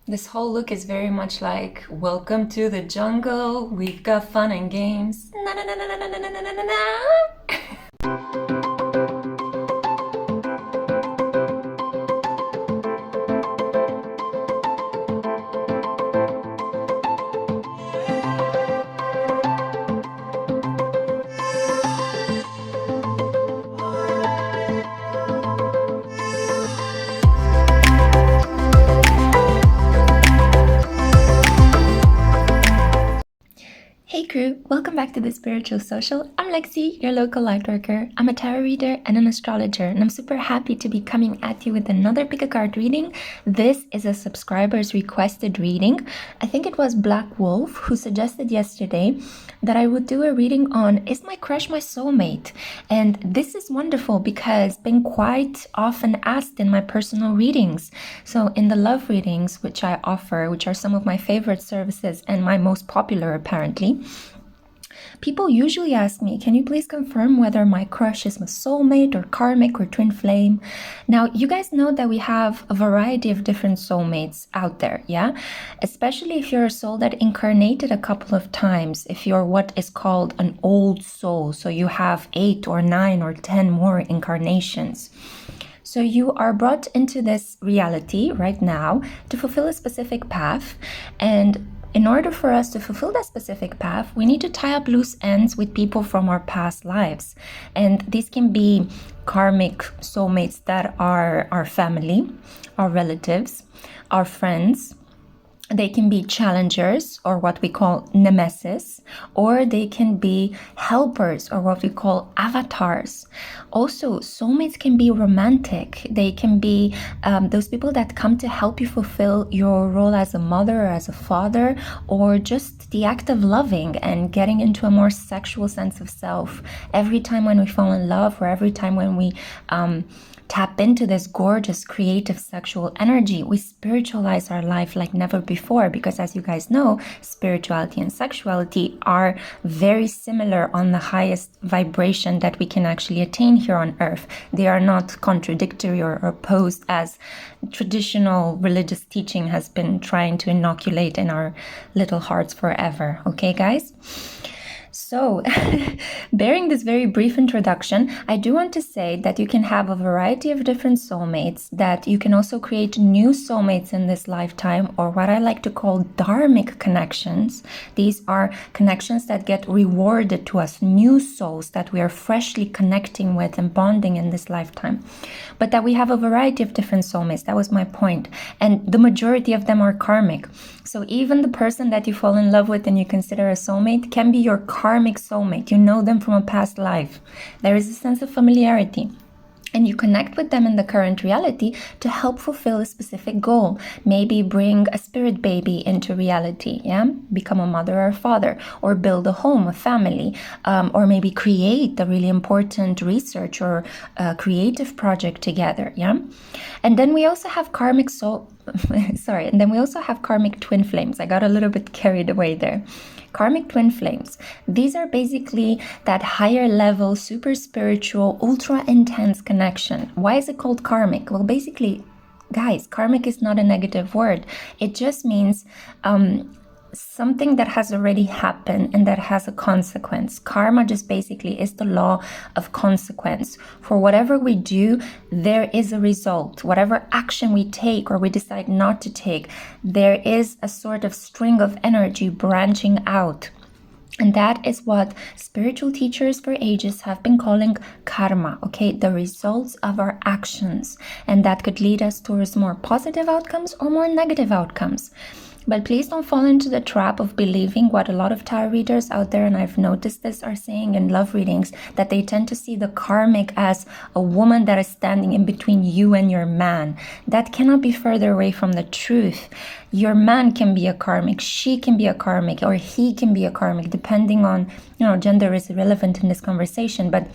This whole look is very much like, welcome to the jungle, we've got fun and games. Na na na na na na na na na na. Hey crew, welcome back to the Spiritual Social. I'm Lexi, your local lightworker. I'm a tarot reader and an astrologer, and I'm super happy to be coming at you with another PickACard reading. This is a subscriber's requested reading. I think it was Black Wolf who suggested yesterday that I would do a reading on, is my crush my soulmate? And this is wonderful because been quite often asked in my personal readings. So in the love readings, which I offer, which are some of my favorite services and my most popular apparently, people usually ask me, can you please confirm whether my crush is my soulmate or karmic or twin flame? Now, you guys know that we have a variety of different soulmates out there, yeah? Especially if you're a soul that incarnated a couple of times, if you're what is called an old soul, so you have 8 or 9 or 10 more incarnations. So you are brought into this reality right now to fulfill a specific path, and in order for us to fulfill that specific path, we need to tie up loose ends with people from our past lives. And these can be karmic soulmates that are our family, our relatives, our friends. They can be challengers, or what we call nemesis, or they can be helpers, or what we call avatars. Also, soulmates can be romantic. They can be those people that come to help you fulfill your role as a mother or as a father, or just the act of loving and getting into a more sexual sense of self. Every time when we fall in love, or every time when we tap into this gorgeous creative sexual energy, we spiritualize our life like never before, because as you guys know, spirituality and sexuality are very similar on the highest vibration that we can actually attain here on earth. They are not contradictory or opposed as traditional religious teaching has been trying to inoculate in our little hearts forever. Okay, guys? So, bearing this very brief introduction, I do want to say that you can have a variety of different soulmates, that you can also create new soulmates in this lifetime, or what I like to call dharmic connections. These are connections that get rewarded to us, new souls that we are freshly connecting with and bonding in this lifetime. But that we have a variety of different soulmates, that was my point. And the majority of them are karmic. So even the person that you fall in love with and you consider a soulmate can be your karmic soulmate. You know them from a past life. There is a sense of familiarity. And you connect with them in the current reality to help fulfill a specific goal. Maybe bring a spirit baby into reality, yeah? Become a mother or a father, or build a home, a family, or maybe create a really important research or creative project together, yeah? And then we also have karmic soul... and then we also have karmic twin flames. I got a little bit carried away there. Karmic twin flames. These are basically that higher level, super spiritual, ultra intense connection. Why is it called karmic? Well, basically, guys, karmic is not a negative word. It just means something that has already happened and that has a consequence. Karma just basically is the law of consequence. For whatever we do, there is a result. Whatever action we take or we decide not to take, there is a sort of string of energy branching out. And that is what spiritual teachers for ages have been calling karma, okay? The results of our actions. And that could lead us towards more positive outcomes or more negative outcomes. But please don't fall into the trap of believing what a lot of tarot readers out there, and I've noticed this, are saying in love readings, that they tend to see the karmic as a woman that is standing in between you and your man. That cannot be further away from the truth. Your man can be a karmic, she can be a karmic, or he can be a karmic, depending on, gender is irrelevant in this conversation, but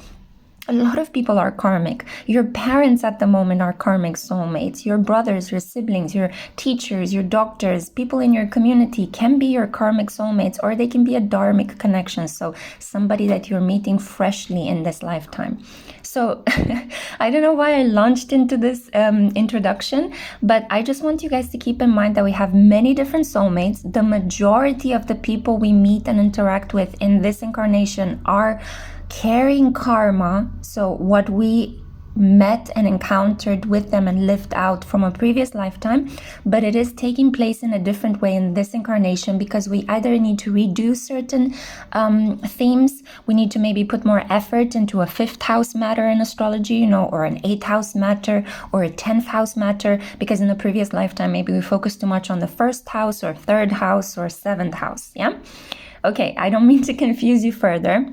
a lot of people are karmic. Your parents at the moment are karmic soulmates. Your brothers, your siblings, your teachers, your doctors, people in your community can be your karmic soulmates, or they can be a dharmic connection. So somebody that you're meeting freshly in this lifetime. So I don't know why I launched into this introduction, but I just want you guys to keep in mind that we have many different soulmates. The majority of the people we meet and interact with in this incarnation are carrying karma. So what we met and encountered with them and lived out from a previous lifetime, but it is taking place in a different way in this incarnation because we either need to redo certain themes, we need to maybe put more effort into a 5th house matter in astrology, you know, or an 8th house matter or a 10th house matter, because in the previous lifetime maybe we focused too much on the 1st house or 3rd house or 7th house. Yeah, okay, I don't mean to confuse you further.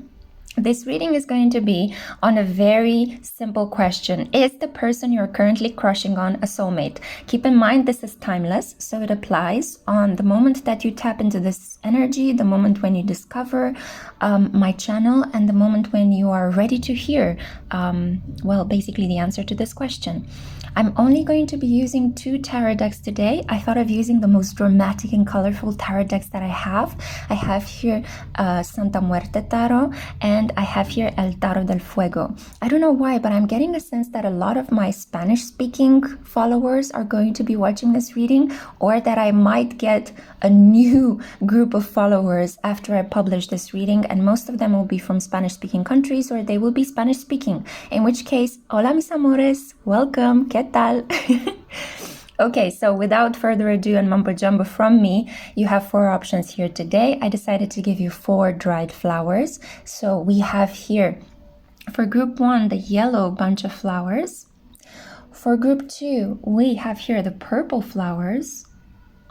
This reading is going to be on a very simple question. Is the person you're currently crushing on a soulmate? Keep in mind this is timeless, so it applies on the moment that you tap into this energy, the moment when you discover my channel, and the moment when you are ready to hear, well, basically the answer to this question. I'm only going to be using 2 tarot decks today. I thought of using the most dramatic and colorful tarot decks that I have. I have here Santa Muerte Tarot, and I have here El Tarot del Fuego. I don't know why, but I'm getting a sense that a lot of my Spanish-speaking followers are going to be watching this reading, or that I might get a new group of followers after I publish this reading, and most of them will be from Spanish-speaking countries, or they will be Spanish-speaking, in which case, hola mis amores, welcome, ¿qué tal? Okay, so without further ado and mumbo jumbo from me, you have 4 options here today. I decided to give you 4 dried flowers. So we have here, for group 1, the yellow bunch of flowers. For group 2, we have here the purple flowers.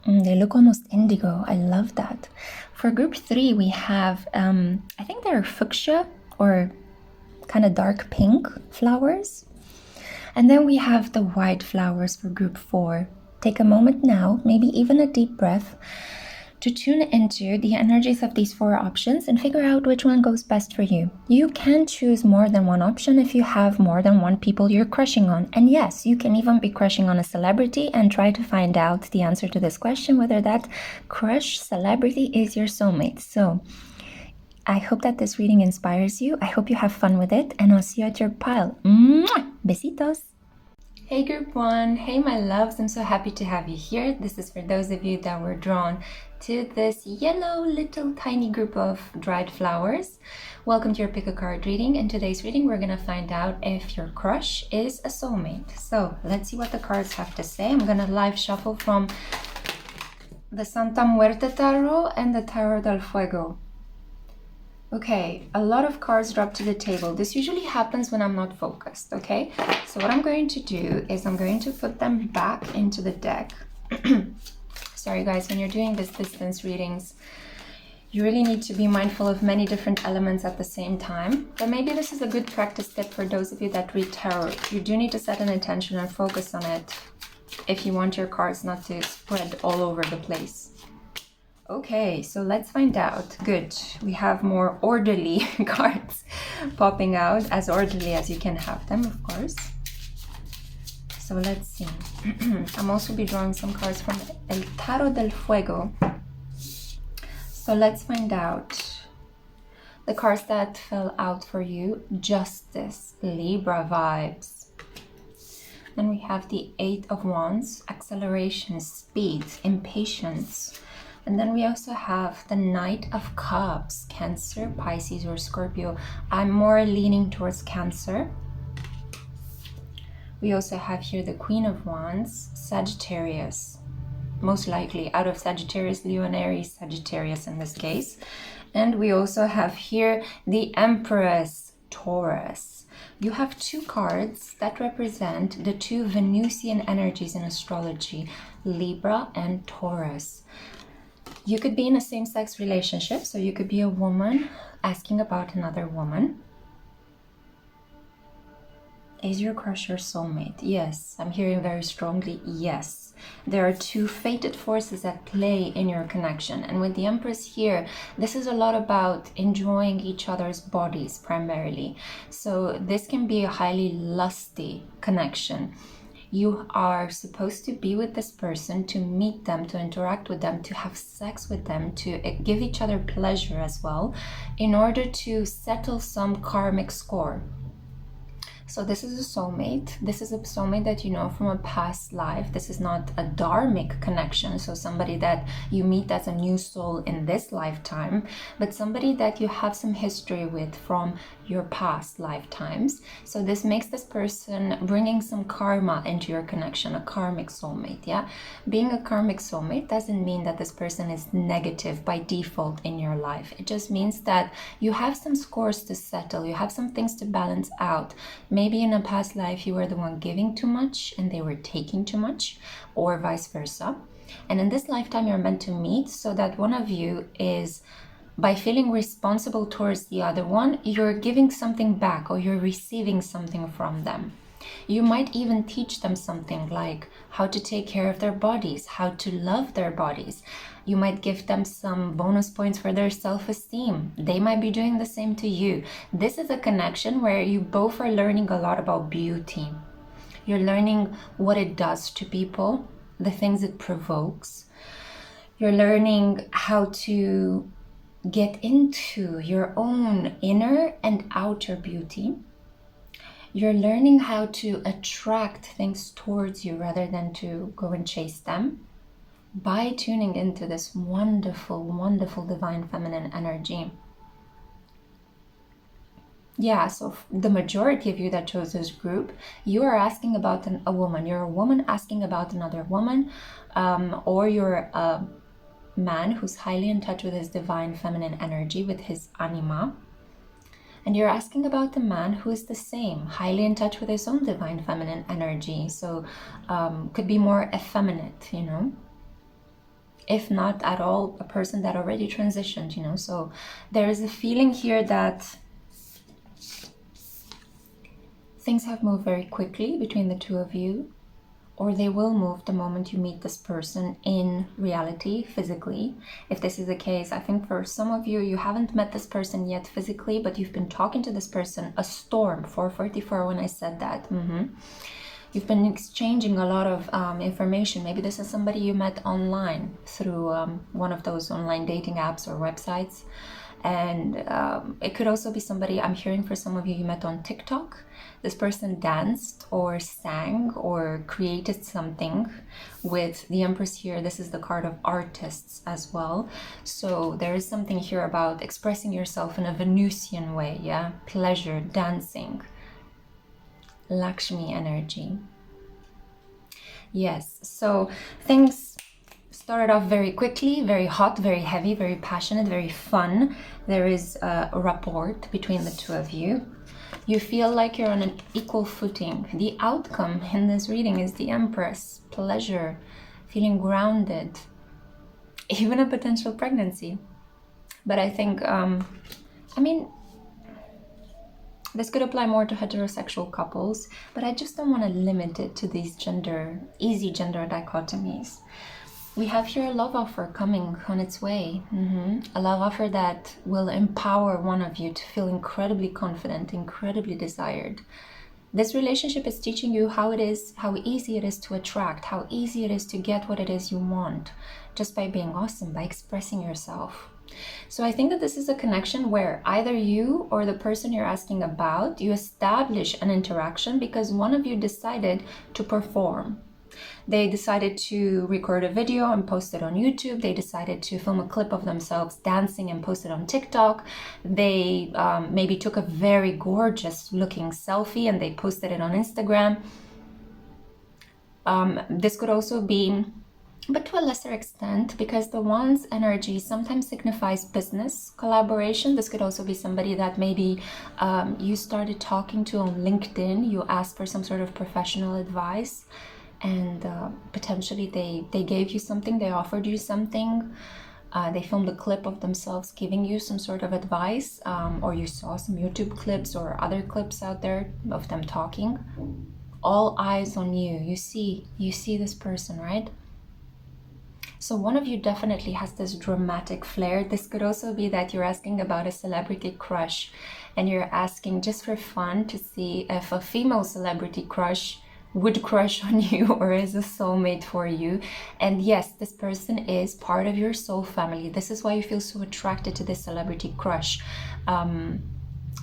They look almost indigo. I love that. For group 3, we have, I think they're fuchsia or kind of dark pink flowers. And then we have the white flowers for group 4. Take a moment now, maybe even a deep breath, to tune into the energies of these 4 options and figure out which one goes best for you. You can choose more than one option if you have more than one people you're crushing on. And yes, you can even be crushing on a celebrity and try to find out the answer to this question, whether that crush celebrity is your soulmate. So I hope that this reading inspires you. I hope you have fun with it, and I'll see you at your pile. Mwah! Besitos! Hey group 1, hey my loves, I'm so happy to have you here. This is for those of you that were drawn to this yellow little tiny group of dried flowers. Welcome to your pick a card reading. In today's reading, we're gonna find out if your crush is a soulmate. So let's see what the cards have to say. I'm gonna live shuffle from the Santa Muerte Tarot and the Tarot del Fuego. Okay, a lot of cards drop to the table. This usually happens when I'm not focused, okay? So what I'm going to do is I'm going to put them back into the deck. Sorry guys, when you're doing this distance readings, you really need to be mindful of many different elements at the same time. But maybe this is a good practice tip for those of you that read tarot. You do need to set an intention and focus on it if you want your cards not to spread all over the place. Okay, so let's find out. Good. We have more orderly cards popping out, as orderly as you can have them, of course. So let's see. I'm also be drawing some cards from El Tarot del Fuego. So let's find out the cards that fell out for you. Justice, Libra vibes. Then we have the 8 of Wands, acceleration, speed, impatience. And then we also have the Knight of Cups, Cancer, Pisces, or Scorpio. I'm more leaning towards Cancer. We also have here the Queen of Wands, Sagittarius. Most likely out of Sagittarius, Leo and Aries, Sagittarius in this case. And we also have here the Empress, Taurus. You have 2 cards that represent the 2 Venusian energies in astrology, Libra and Taurus. You could be in a same-sex relationship, so you could be a woman asking about another woman. Is your crush your soulmate? Yes, I'm hearing very strongly yes. There are 2 fated forces at play in your connection. And with the Empress here, this is a lot about enjoying each other's bodies primarily. So this can be a highly lusty connection. You are supposed to be with this person, to meet them, to interact with them, to have sex with them, to give each other pleasure as well, in order to settle some karmic score. So this is a soulmate. This is a soulmate that you know from a past life. This is not a dharmic connection, so somebody that you meet as a new soul in this lifetime, but somebody that you have some history with from your past lifetimes. So this makes this person bringing some karma into your connection, a karmic soulmate, yeah? Being a karmic soulmate doesn't mean that this person is negative by default in your life. It just means that you have some scores to settle, you have some things to balance out. Maybe in a past life you were the one giving too much and they were taking too much, or vice versa. And in this lifetime you're meant to meet so that one of you is, by feeling responsible towards the other one, you're giving something back or you're receiving something from them. You might even teach them something like how to take care of their bodies, how to love their bodies. You might give them some bonus points for their self-esteem. They might be doing the same to you. This is a connection where you both are learning a lot about beauty. You're learning what it does to people, the things it provokes. You're learning how to get into your own inner and outer beauty. You're learning how to attract things towards you rather than to go and chase them by tuning into this wonderful, wonderful divine feminine energy. Yeah, so the majority of you that chose this group, you are asking about a woman. You're a woman asking about another woman, or you're a man who's highly in touch with his divine feminine energy, with his anima. And you're asking about a man who is the same, highly in touch with his own divine feminine energy. So could be more effeminate, you know, if not at all a person that already transitioned, you know. So there is a feeling here that things have moved very quickly between the two of you, or they will move the moment you meet this person in reality, physically. If this is the case, I think for some of you, you haven't met this person yet physically, but you've been talking to this person, a storm, 444 when I said that. You've been exchanging a lot of information. Maybe this is somebody you met online through one of those online dating apps or websites. And it could also be somebody, I'm hearing for some of you, you met on TikTok. This person danced or sang or created something with the Empress here. This is the card of artists as well. So there is something here about expressing yourself in a Venusian way, yeah? Pleasure, dancing, Lakshmi energy. Yes, so things started off very quickly, very hot, very heavy, very passionate, very fun. There is a rapport between the two of you. You feel like you're on an equal footing. The outcome in this reading is the Empress, pleasure, feeling grounded, even a potential pregnancy. But I think, this could apply more to heterosexual couples, but I just don't want to limit it to these easy gender dichotomies. We have here a love offer coming on its way. A love offer that will empower one of you to feel incredibly confident, incredibly desired. This relationship is teaching you how easy it is to attract, how easy it is to get what it is you want, just by being awesome, by expressing yourself. So I think that this is a connection where either you or the person you're asking about, you establish an interaction because one of you decided to perform. They decided to record a video and post it on YouTube. They decided to film a clip of themselves dancing and post it on TikTok. They maybe took a very gorgeous looking selfie and they posted it on Instagram. This could also be, but to a lesser extent, because the Wand's energy sometimes signifies business collaboration. This could also be somebody that maybe you started talking to on LinkedIn. You asked for some sort of professional advice, and potentially they gave you something, they offered you something, they filmed a clip of themselves giving you some sort of advice, or you saw some YouTube clips or other clips out there of them talking. All eyes on you. You see this person, right? So one of you definitely has this dramatic flair. This could also be that you're asking about a celebrity crush, and you're asking just for fun to see if a female celebrity crush would crush on you or is a soulmate for you. And yes, this person is part of your soul family. This is why you feel so attracted to this celebrity crush.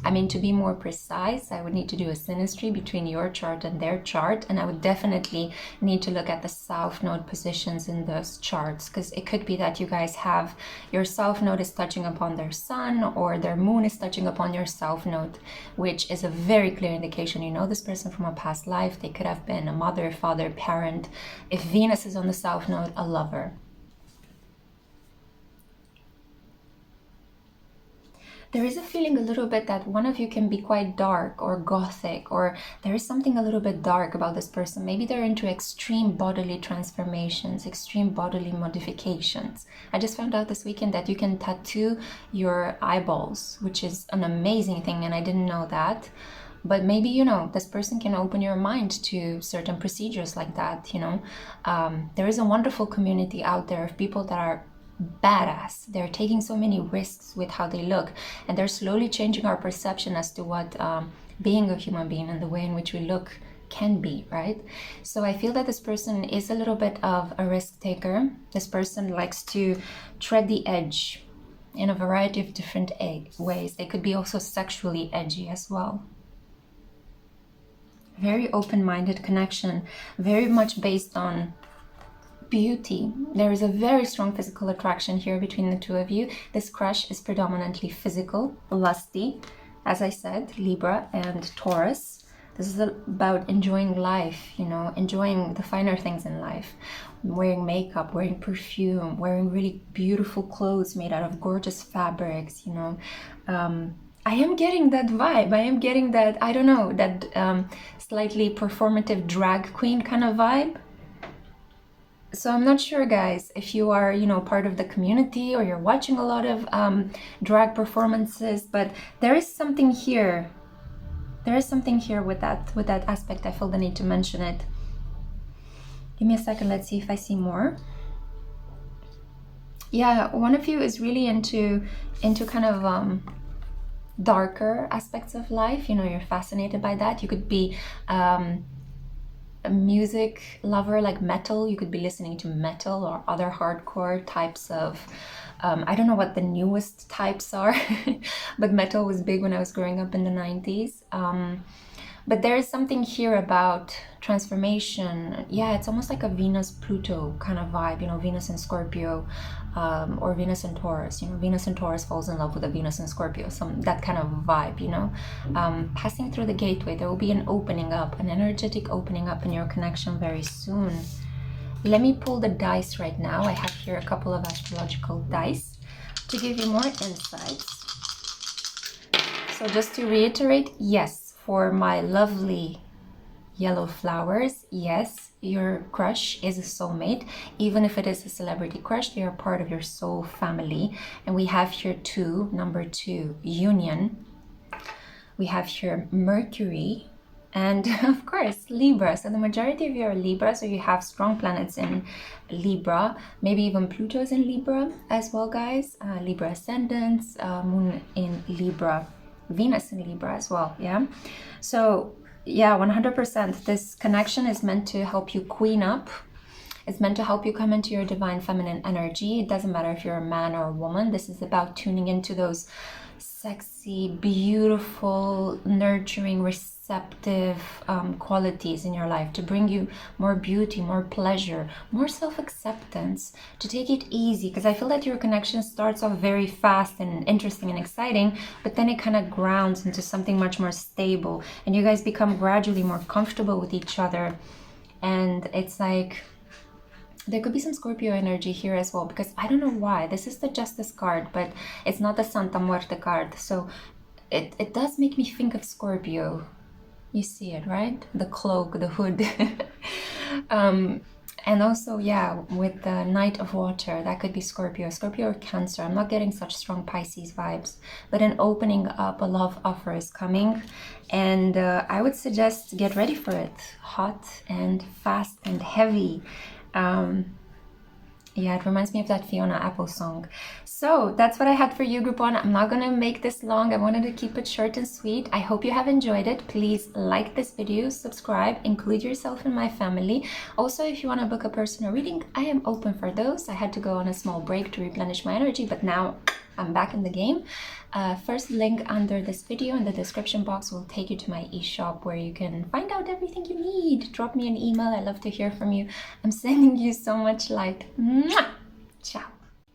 I mean, to be more precise, I would need to do a synastry between your chart and their chart, and I would definitely need to look at the south node positions in those charts, because it could be that you guys have your south node is touching upon their sun, or their moon is touching upon your south node, which is a very clear indication you know this person from a past life. They could have been a mother, father, parent. If Venus is on the south node, a lover. There is a feeling a little bit that one of you can be quite dark or gothic, or there is something a little bit dark about this person. Maybe they're into extreme bodily transformations, extreme bodily modifications. I just found out this weekend that you can tattoo your eyeballs, which is an amazing thing, and I didn't know that. But maybe, you know, this person can open your mind to certain procedures like that, you know. There is a wonderful community out there of people that are badass. They're taking so many risks with how they look, and they're slowly changing our perception as to what being a human being and the way in which we look can be, right? So I feel that this person is a little bit of a risk taker. This person likes to tread the edge in a variety of different ways. They could be also sexually edgy as well. Very open-minded connection, very much based on beauty. There is a very strong physical attraction here between the two of you. This crush is predominantly physical, lusty, as I said, Libra and Taurus. This is about enjoying life, you know, enjoying the finer things in life. Wearing makeup, wearing perfume, wearing really beautiful clothes made out of gorgeous fabrics, you know. I am getting that vibe. I am getting that, I don't know, that slightly performative drag queen kind of vibe. So I'm not sure, guys, if you are, you know, part of the community or you're watching a lot of drag performances, but there is something here. There is something here with that aspect. I feel the need to mention it. Give me a second. Let's see if I see more. Yeah, one of you is really into kind of darker aspects of life. You know, you're fascinated by that. You could be a music lover, like metal. You could be listening to metal or other hardcore types of I don't know what the newest types are, but metal was big when I was growing up in the 90s. But there is something here about transformation. Yeah, it's almost like a Venus-Pluto kind of vibe, you know, Venus and Scorpio, or Venus and Taurus. You know, Venus and Taurus falls in love with a Venus and Scorpio, that kind of vibe, you know. Passing through the gateway, there will be an opening up, an energetic opening up in your connection very soon. Let me pull the dice right now. I have here a couple of astrological dice to give you more insights. So just to reiterate, yes, for my lovely yellow flowers, yes, your crush is a soulmate. Even if it is a celebrity crush, they are part of your soul family. And we have here number two, union. We have here Mercury, and of course Libra. So the majority of you are Libra, so you have strong planets in Libra. Maybe even Pluto is in Libra as well, guys. Libra ascendants, moon in Libra, Venus in Libra as well. Yeah, so yeah, 100%. This connection is meant to help you queen up. It's meant to help you come into your divine feminine energy. It doesn't matter if you're a man or a woman. This is about tuning into those sexy, beautiful, nurturing, receptive qualities in your life, to bring you more beauty, more pleasure, more self-acceptance, to take it easy. Because I feel that your connection starts off very fast and interesting and exciting, but then it kind of grounds into something much more stable, and you guys become gradually more comfortable with each other. And it's like there could be some Scorpio energy here as well, because I don't know why. This is the Justice card, but it's not the Santa Muerte card. So it does make me think of Scorpio. You see it, right? The cloak, the hood. And also, yeah, with the Knight of Water, that could be Scorpio or Cancer. I'm not getting such strong Pisces vibes, but an opening up, a love offer is coming. And I would suggest get ready for it. Hot and fast and heavy. Yeah, it reminds me of that Fiona Apple song. So that's what I had for you, group one. I'm not gonna make this long. I wanted to keep it short and sweet. I hope you have enjoyed it. Please like this video, subscribe, include yourself in my family. Also, if you want to book a personal reading, I am open for those. I had to go on a small break to replenish my energy, but now I'm back in the game. First link under this video in the description box will take you to my e-shop where you can find out everything you need. Drop me an email. I love to hear from you. I'm sending you so much light. Mwah! Ciao.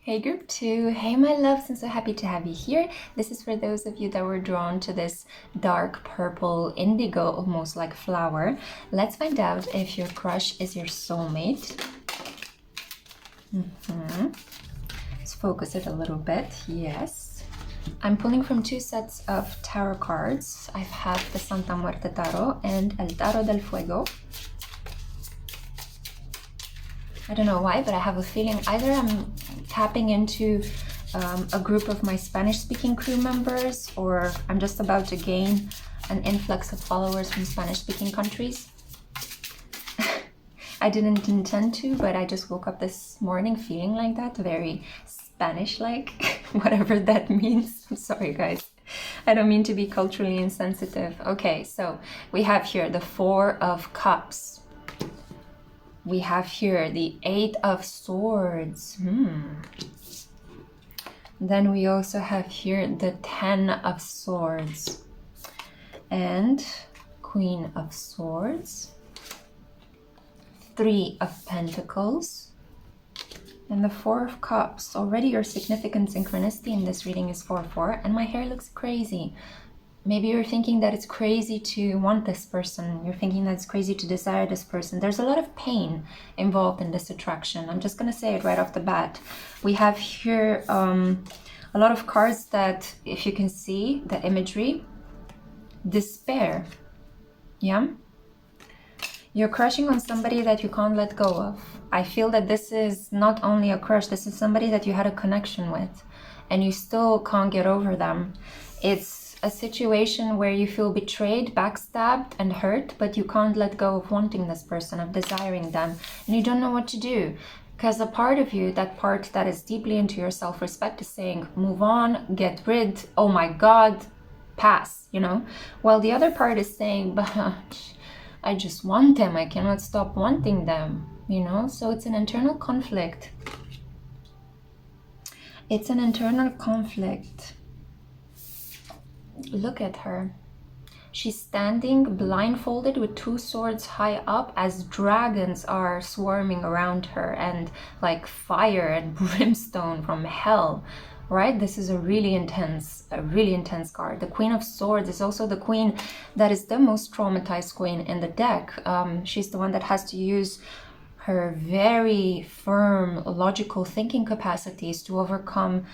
Hey group 2, hey my loves, I'm so happy to have you here. This is for those of you that were drawn to this dark purple indigo, almost like flower. Let's find out if your crush is your soulmate. Let's focus it a little bit, yes. I'm pulling from 2 sets of tarot cards. I have the Santa Muerte Tarot and El Tarot del Fuego. I don't know why, but I have a feeling either I'm tapping into a group of my Spanish-speaking crew members, or I'm just about to gain an influx of followers from Spanish-speaking countries. I didn't intend to, but I just woke up this morning feeling like that, very Spanish-like, whatever that means. I'm sorry, guys. I don't mean to be culturally insensitive. Okay, so we have here the 4 of Cups. We have here the 8 of Swords. Then we also have here the 10 of Swords and Queen of Swords, 3 of Pentacles, and the 4 of Cups. Already your significant synchronicity in this reading is 4-4, and my hair looks crazy. Maybe you're thinking that it's crazy to want this person. You're thinking that it's crazy to desire this person. There's a lot of pain involved in this attraction. I'm just going to say it right off the bat. We have here a lot of cards that, if you can see the imagery, despair. Yeah? You're crushing on somebody that you can't let go of. I feel that this is not only a crush, this is somebody that you had a connection with and you still can't get over them. It's a situation where you feel betrayed, backstabbed and hurt, but you can't let go of wanting this person, of desiring them, and you don't know what to do. Because a part of you, that part that is deeply into your self-respect, is saying, move on, get rid, oh my God, pass, you know? While the other part is saying, but I just want them, I cannot stop wanting them, you know? So it's an internal conflict. It's an internal conflict. Look at her. She's standing blindfolded with 2 swords high up as dragons are swarming around her, and like fire and brimstone from hell, right? This is a really intense card. The Queen of Swords is also the queen that is the most traumatized queen in the deck. She's the one that has to use her very firm logical thinking capacities to overcome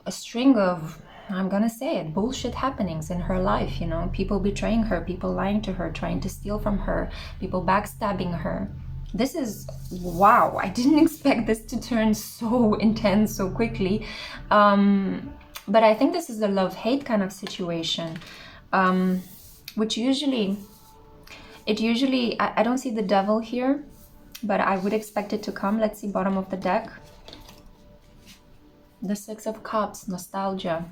a string of, I'm gonna say it, bullshit happenings in her life, you know, people betraying her, people lying to her, trying to steal from her, people backstabbing her. This is, wow, I didn't expect this to turn so intense so quickly. But I think this is a love-hate kind of situation, which usually, I don't see the devil here, but I would expect it to come. Let's see, bottom of the deck. The 6 of Cups, nostalgia.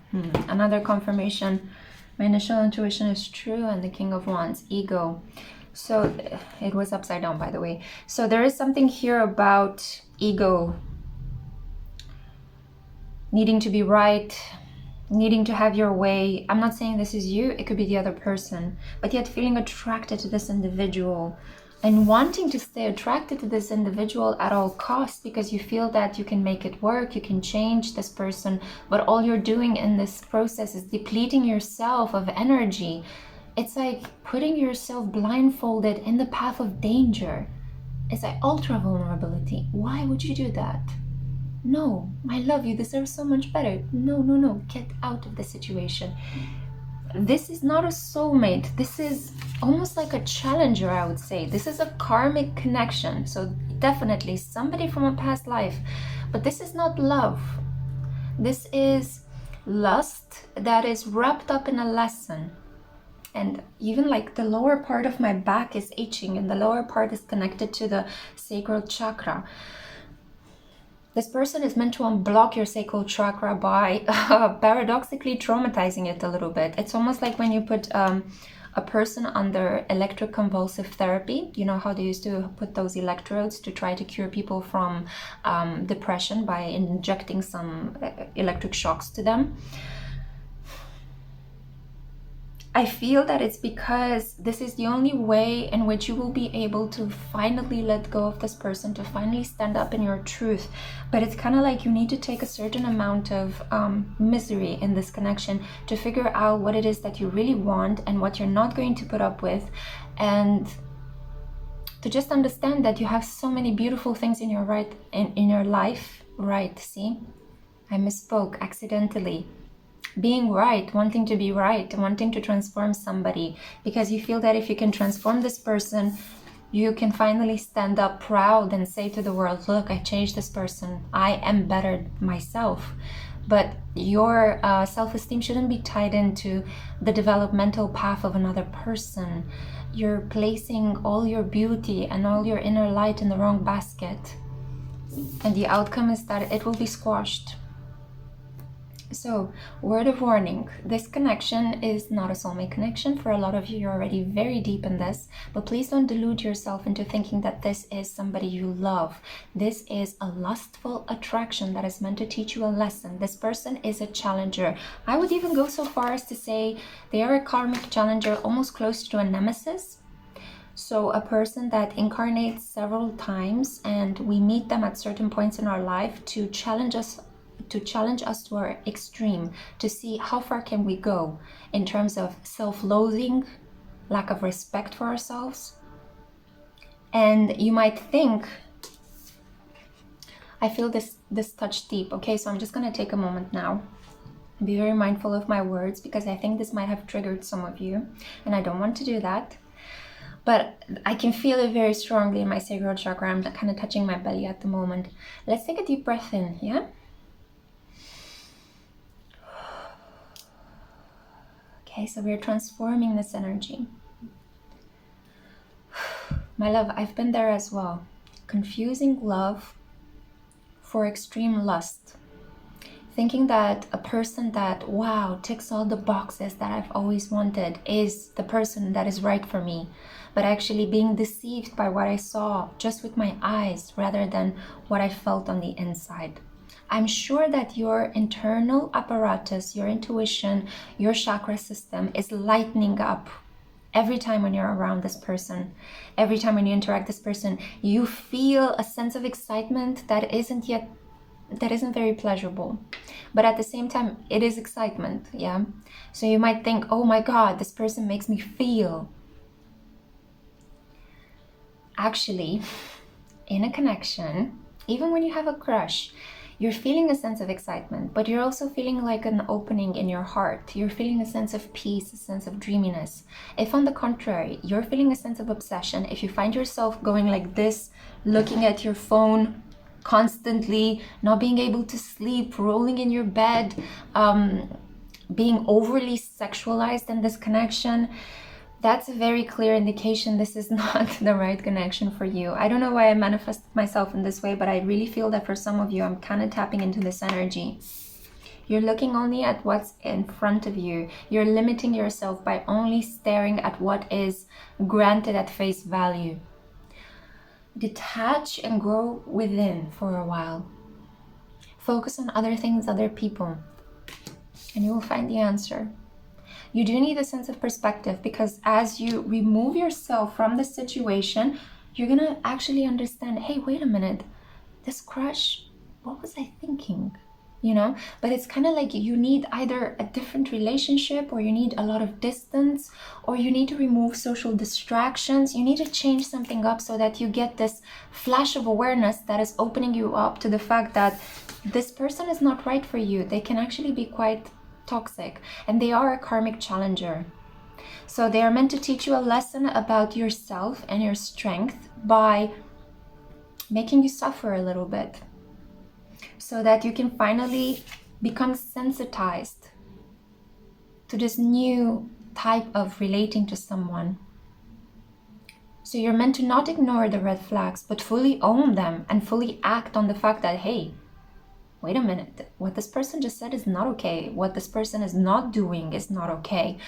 Another confirmation. My initial intuition is true. And the King of Wands, ego. So it was upside down, by the way. So there is something here about ego. Needing to be right. Needing to have your way. I'm not saying this is you. It could be the other person. But yet feeling attracted to this individual. And wanting to stay attracted to this individual at all costs, because you feel that you can make it work, you can change this person, but all you're doing in this process is depleting yourself of energy. It's like putting yourself blindfolded in the path of danger. It's like ultra vulnerability. Why would you do that? No, I love you, deserve so much better. No, get out of the situation. This is not a soulmate. This is almost like a challenger, I would say. This is a karmic connection. So definitely somebody from a past life. But this is not love. This is lust that is wrapped up in a lesson. And even like the lower part of my back is itching, and the lower part is connected to the sacral chakra. This person is meant to unblock your sacral chakra by paradoxically traumatizing it a little bit. It's almost like when you put a a person under electroconvulsive therapy. You know how they used to put those electrodes to try to cure people from depression by injecting some electric shocks to them. I feel that it's because this is the only way in which you will be able to finally let go of this person, to finally stand up in your truth. But it's kind of like you need to take a certain amount of misery in this connection to figure out what it is that you really want and what you're not going to put up with, and to just understand that you have so many beautiful things in your life. Right, see? I misspoke accidentally. Being right, wanting to be right, wanting to transform somebody, because you feel that if you can transform this person, you can finally stand up proud and say to the world, look, I changed this person, I am better myself. But your self-esteem shouldn't be tied into the developmental path of another person. You're placing all your beauty and all your inner light in the wrong basket, and the outcome is that it will be squashed. So, word of warning, this connection is not a soulmate connection. For a lot of you, you're already very deep in this, but please don't delude yourself into thinking that this is somebody you love. This is a lustful attraction that is meant to teach you a lesson. This person is a challenger. I would even go so far as to say they are a karmic challenger, almost close to a nemesis. So a person that incarnates several times, and we meet them at certain points in our life to challenge us to our extreme, to see how far can we go in terms of self-loathing, lack of respect for ourselves. And you might think, I feel this touch deep. Okay, so I'm just going to take a moment now, be very mindful of my words, because I think this might have triggered some of you, and I don't want to do that. But I can feel it very strongly in my sacral chakra. I'm kind of touching my belly at the moment. Let's take a deep breath in, yeah? Okay, so we're transforming this energy. My love, I've been there as well. Confusing love for extreme lust. Thinking that a person that, wow, ticks all the boxes that I've always wanted is the person that is right for me. But actually being deceived by what I saw just with my eyes rather than what I felt on the inside. I'm sure that your internal apparatus, your intuition, your chakra system is lightening up every time when you're around this person. Every time when you interact with this person, you feel a sense of excitement that isn't very pleasurable. But at the same time, it is excitement, yeah? So you might think, oh my God, this person makes me feel. Actually, in a connection, even when you have a crush, you're feeling a sense of excitement, but you're also feeling like an opening in your heart. You're feeling a sense of peace, a sense of dreaminess. If on the contrary, you're feeling a sense of obsession, if you find yourself going like this, looking at your phone constantly, not being able to sleep, rolling in your bed, being overly sexualized in this connection, that's a very clear indication this is not the right connection for you. I don't know why I manifested myself in this way, but I really feel that for some of you, I'm kind of tapping into this energy. You're looking only at what's in front of you. You're limiting yourself by only staring at what is granted at face value. Detach and grow within for a while. Focus on other things, other people, and you will find the answer. You do need a sense of perspective, because as you remove yourself from the situation, you're gonna actually understand, hey, wait a minute, this crush, what was I thinking? You know, but it's kind of like you need either a different relationship, or you need a lot of distance, or you need to remove social distractions. You need to change something up so that you get this flash of awareness that is opening you up to the fact that this person is not right for you. They can actually be quite toxic, and they are a karmic challenger. So they are meant to teach you a lesson about yourself and your strength by making you suffer a little bit, so that you can finally become sensitized to this new type of relating to someone. So you're meant to not ignore the red flags, but fully own them and fully act on the fact that, hey, wait a minute, what this person just said is not okay. What this person is not doing is not okay.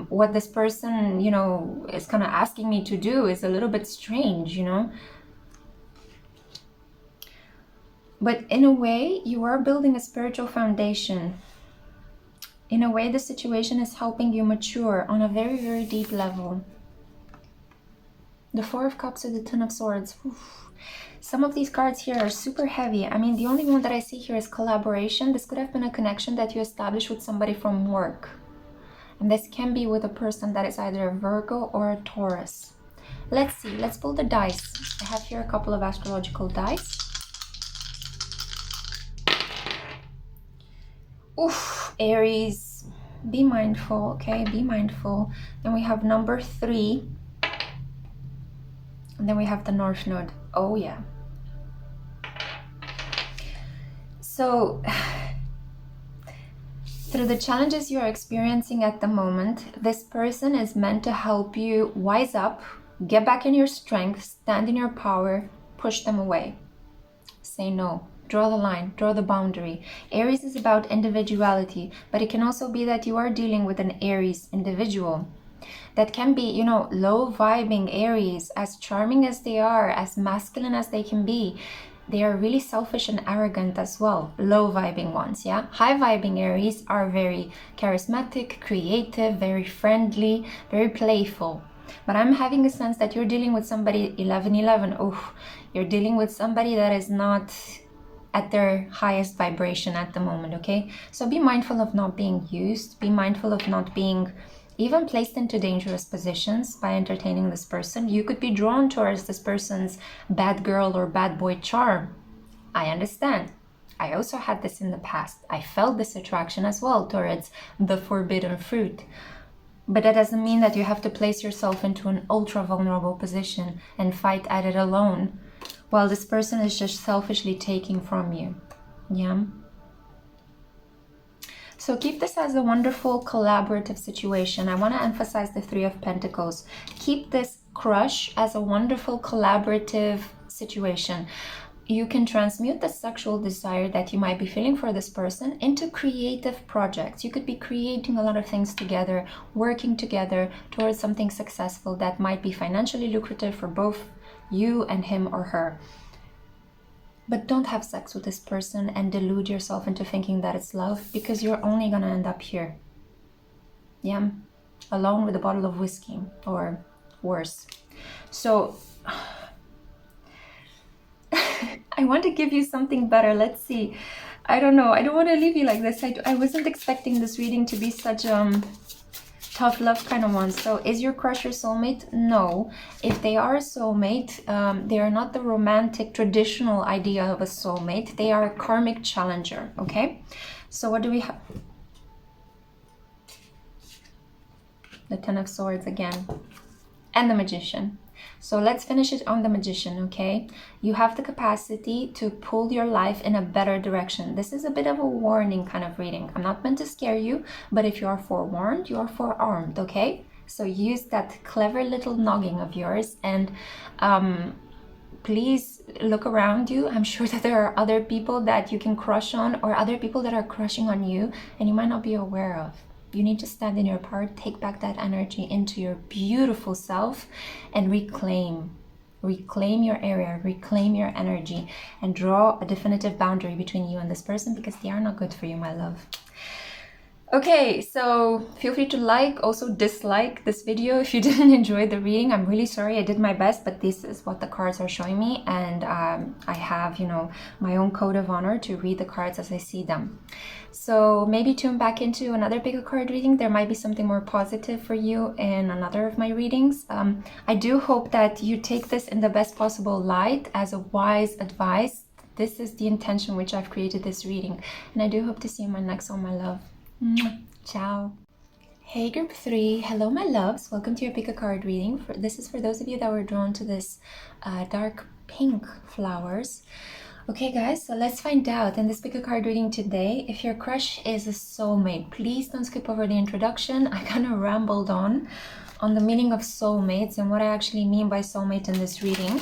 What this person, you know, is kind of asking me to do is a little bit strange, you know. But in a way, you are building a spiritual foundation. In a way, the situation is helping you mature on a very, very deep level. The Four of Cups or the Ten of Swords. Oof. Some of these cards here are super heavy. I mean, the only one that I see here is collaboration. This could have been a connection that you established with somebody from work. And this can be with a person that is either a Virgo or a Taurus. Let's see. Let's pull the dice. I have here a couple of astrological dice. Oof, Aries. Be mindful, okay? Be mindful. Then we have number 3. And then we have the North Node. Oh, yeah. So, through the challenges you are experiencing at the moment, this person is meant to help you wise up, get back in your strength, stand in your power, push them away. Say no. Draw the line, draw the boundary. Aries is about individuality, but it can also be that you are dealing with an Aries individual. That can be, you know, low vibing Aries, as charming as they are, as masculine as they can be. They are really selfish and arrogant as well. Low vibing ones, yeah? High vibing Aries are very charismatic, creative, very friendly, very playful. But I'm having a sense that you're dealing with somebody 11-11. Oh, you're dealing with somebody that is not at their highest vibration at the moment, okay? So be mindful of not being used. Be mindful of not being even placed into dangerous positions by entertaining this person. You could be drawn towards this person's bad girl or bad boy charm. I understand. I also had this in the past. I felt this attraction as well towards the forbidden fruit. But that doesn't mean that you have to place yourself into an ultra vulnerable position and fight at it alone, while this person is just selfishly taking from you. Yeah. So keep this as a wonderful collaborative situation. I want to emphasize the Three of Pentacles. Keep this crush as a wonderful collaborative situation. You can transmute the sexual desire that you might be feeling for this person into creative projects. You could be creating a lot of things together, working together towards something successful that might be financially lucrative for both you and him or her. But don't have sex with this person and delude yourself into thinking that it's love, because you're only gonna end up here. Yeah, alone with a bottle of whiskey or worse. So I want to give you something better. Let's see. I don't know. I don't want to leave you like this. I wasn't expecting this reading to be such tough love kind of one. So is your crush your soulmate? No. If they are a soulmate, they are not the romantic traditional idea of a soulmate. They are a karmic challenger. Okay, so what do we have? The Ten of Swords again, and the Magician. So let's finish it on the Magician, okay? You have the capacity to pull your life in a better direction. This is a bit of a warning kind of reading. I'm not meant to scare you, but if you are forewarned, you are forearmed, okay? So use that clever little noggin of yours and please look around you. I'm sure that there are other people that you can crush on, or other people that are crushing on you and you might not be aware of. You need to stand in your power, take back that energy into your beautiful self and reclaim your area, reclaim your energy, and draw a definitive boundary between you and this person, because they are not good for you, my love. Okay, so feel free to like, also dislike this video if you didn't enjoy the reading. I'm really sorry. I did my best, but this is what the cards are showing me, and I have, you know, my own code of honor to read the cards as I see them. So maybe tune back into another PickACard reading. There might be something more positive for you in another of my readings. I do hope that you take this in the best possible light as a wise advice. This is the intention which I've created this reading, and I do hope to see you in my next one, my love. Ciao. Hey group 3, hello my loves, welcome to your PickACard reading. This is for those of you that were drawn to this dark pink flowers. Okay guys, so let's find out in this PickACard reading today if your crush is a soulmate. Please don't skip over the introduction. I kind of rambled on the meaning of soulmates and what I actually mean by soulmate in this reading.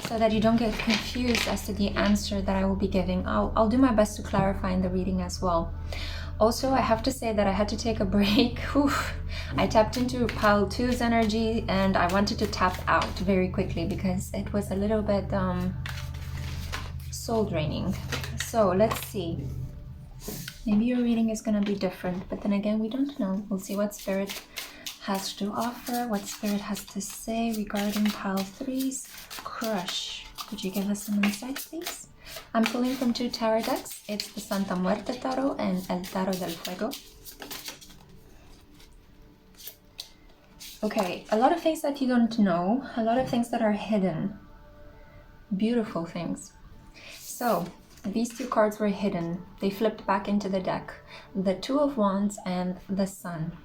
so that you don't get confused as to the answer that I will be giving. I'll do my best to clarify in the reading as well. Also, I have to say that I had to take a break. I tapped into pile 2's energy and I wanted to tap out very quickly because it was a little bit soul draining. So let's see. Maybe your reading is going to be different, but then again, we don't know. We'll see what Spirit has to offer, what Spirit has to say regarding pile 3's crush. Could you give us some insight, please? I'm pulling from 2 tarot decks. It's the Santa Muerte Tarot and El Tarot del Fuego. Okay, a lot of things that you don't know, a lot of things that are hidden. Beautiful things. So, these 2 cards were hidden. They flipped back into the deck. The 2 of Wands and the Sun.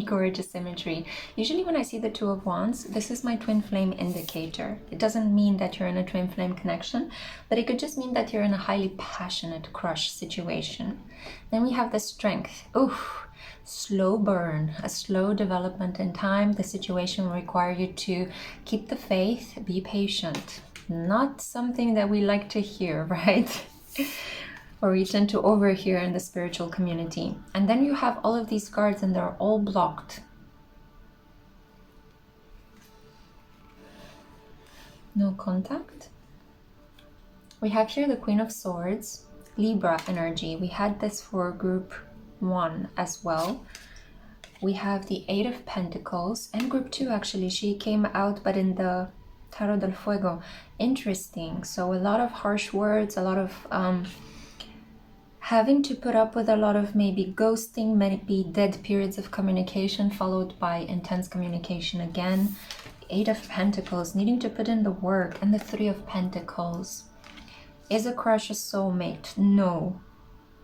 Gorgeous imagery. Usually when I see the 2 of Wands, this is my twin flame indicator. It doesn't mean that you're in a twin flame connection, but it could just mean that you're in a highly passionate crush situation. Then we have the Strength. Oof, slow burn, a slow development in time. The situation will require you to keep the faith, be patient. Not something that we like to hear, right? Or we tend to overhear in the spiritual community. And then you have all of these cards and they're all blocked. No contact. We have here the Queen of Swords, Libra energy. We had this for group 1 as well. We have the 8 of Pentacles and group 2 actually. She came out but in the Tarot del Fuego. Interesting. So a lot of harsh words, a lot of having to put up with a lot of maybe ghosting, maybe dead periods of communication followed by intense communication again. 8 of Pentacles, needing to put in the work, and the 3 of Pentacles. Is a crush a soulmate? No.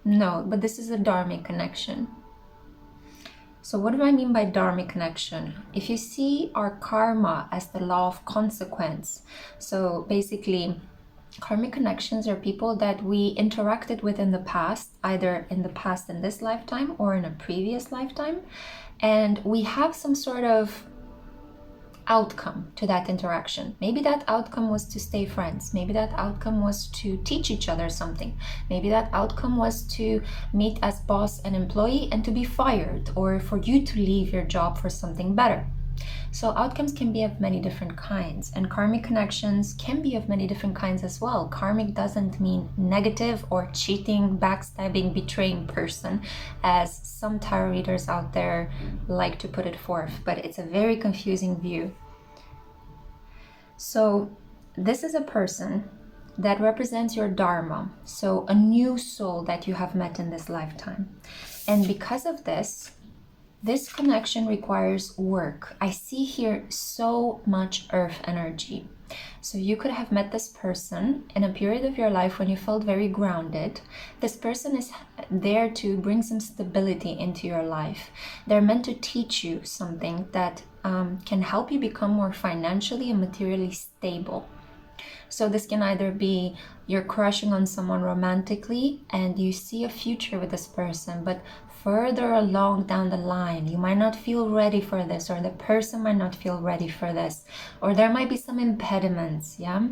No, but this is a dharmic connection. So what do I mean by dharmic connection? If you see our karma as the law of consequence, so basically karmic connections are people that we interacted with in the past, either in the past in this lifetime or in a previous lifetime, and we have some sort of outcome to that interaction. Maybe that outcome was to stay friends. Maybe that outcome was to teach each other something. Maybe that outcome was to meet as boss and employee and to be fired, or for you to leave your job for something better. So outcomes can be of many different kinds, and karmic connections can be of many different kinds as well. Karmic doesn't mean negative or cheating, backstabbing, betraying person, as some tarot readers out there like to put it forth, but it's a very confusing view. So this is a person that represents your dharma, so a new soul that you have met in this lifetime. And because of this, this connection requires work. I see here so much earth energy. So you could have met this person in a period of your life when you felt very grounded. This person is there to bring some stability into your life. They're meant to teach you something that can help you become more financially and materially stable. So this can either be you're crushing on someone romantically and you see a future with this person, but further along down the line, you might not feel ready for this, or the person might not feel ready for this, or there might be some impediments, yeah?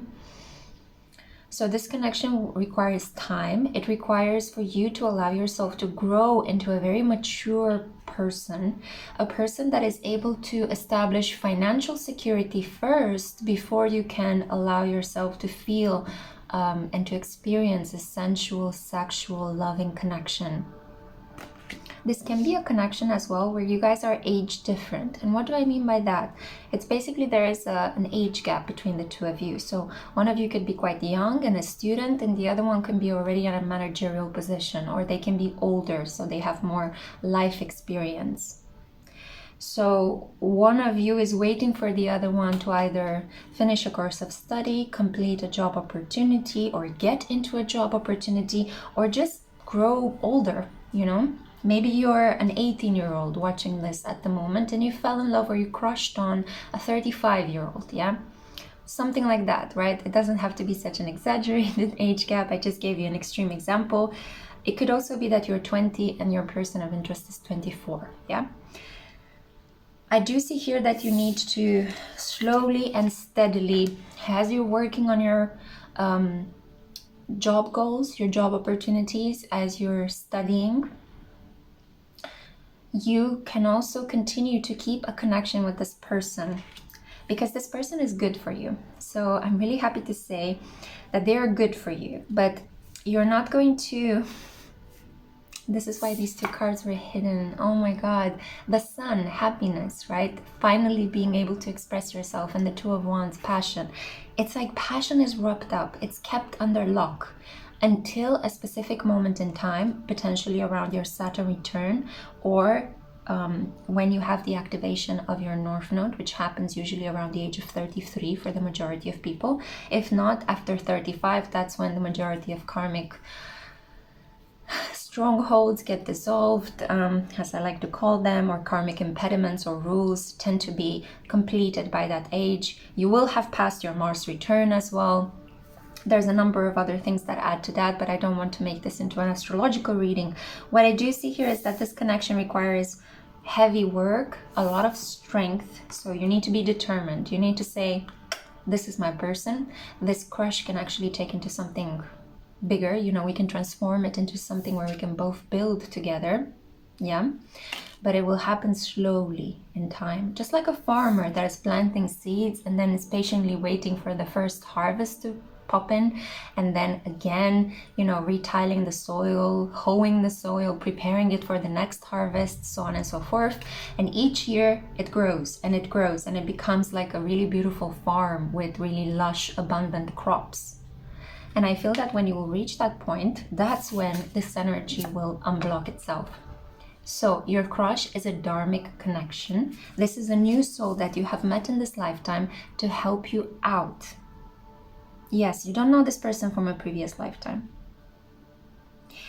So this connection requires time. It requires for you to allow yourself to grow into a very mature person, a person that is able to establish financial security first before you can allow yourself to feel and to experience a sensual, sexual, loving connection. This can be a connection as well where you guys are age different. And what do I mean by that? It's basically there is an age gap between the two of you. So one of you could be quite young and a student, and the other one can be already in a managerial position, or they can be older, so they have more life experience. So one of you is waiting for the other one to either finish a course of study, complete a job opportunity, or get into a job opportunity, or just grow older, you know? Maybe you're an 18-year-old watching this at the moment and you fell in love or you crushed on a 35-year-old, yeah? Something like that, right? It doesn't have to be such an exaggerated age gap. I just gave you an extreme example. It could also be that you're 20 and your person of interest is 24, yeah? I do see here that you need to slowly and steadily, as you're working on your job goals, your job opportunities, as you're studying, you can also continue to keep a connection with this person, because this person is good for you. So I'm really happy to say that they are good for you, but you're not going to... This is why these two cards were hidden. Oh my God. The Sun, happiness, right? Finally being able to express yourself. And the Two of Wands, passion. It's like passion is wrapped up. It's kept under lock until a specific moment in time, potentially around your Saturn return, or when you have the activation of your North Node, which happens usually around the age of 33 for the majority of people. If not, after 35, that's when the majority of karmic strongholds get dissolved, as I like to call them, or karmic impediments or rules tend to be completed by that age. You will have passed your Mars return as well. There's a number of other things that add to that, but I don't want to make this into an astrological reading. What I do see here is that this connection requires heavy work, a lot of strength. So you need to be determined. You need to say, this is my person. This crush can actually take into something bigger. You know, we can transform it into something where we can both build together. Yeah, but it will happen slowly in time, just like a farmer that is planting seeds and then is patiently waiting for the first harvest to pop in, and then again, you know, retiling the soil, hoeing the soil, preparing it for the next harvest, so on and so forth. And each year it grows and it grows and it becomes like a really beautiful farm with really lush, abundant crops. And I feel that when you will reach that point, that's when this energy will unblock itself. So your crush is a dharmic connection. This is a new soul that you have met in this lifetime to help you out. Yes, you don't know this person from a previous lifetime.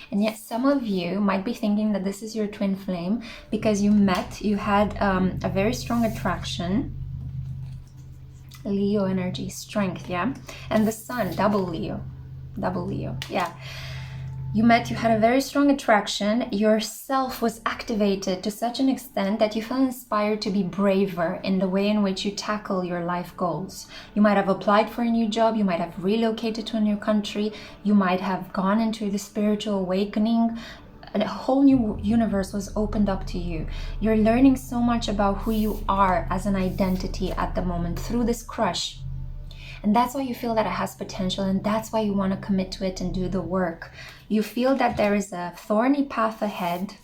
And yet some of you might be thinking that this is your twin flame because you met, you had a very strong attraction. Leo energy, strength, yeah? And the Sun, double Leo, yeah. You met, you had a very strong attraction. Yourself was activated to such an extent that you felt inspired to be braver in the way in which you tackle your life goals. You might have applied for a new job. You might have relocated to a new country. You might have gone into the spiritual awakening. A whole new universe was opened up to you. You're learning so much about who you are as an identity at the moment through this crush. And that's why you feel that it has potential, and that's why you want to commit to it and do the work. You feel that there is a thorny path ahead,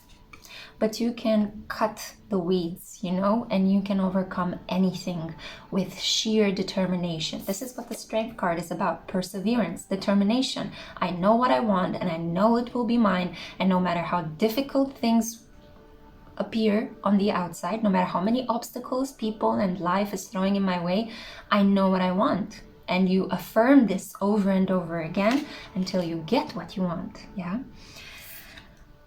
but you can cut the weeds, you know, and you can overcome anything with sheer determination. This is what the Strength card is about: perseverance, determination. I know what I want and I know it will be mine, and no matter how difficult things appear on the outside, no matter how many obstacles people and life is throwing in my way, I know what I want. And you affirm this over and over again until you get what you want, yeah?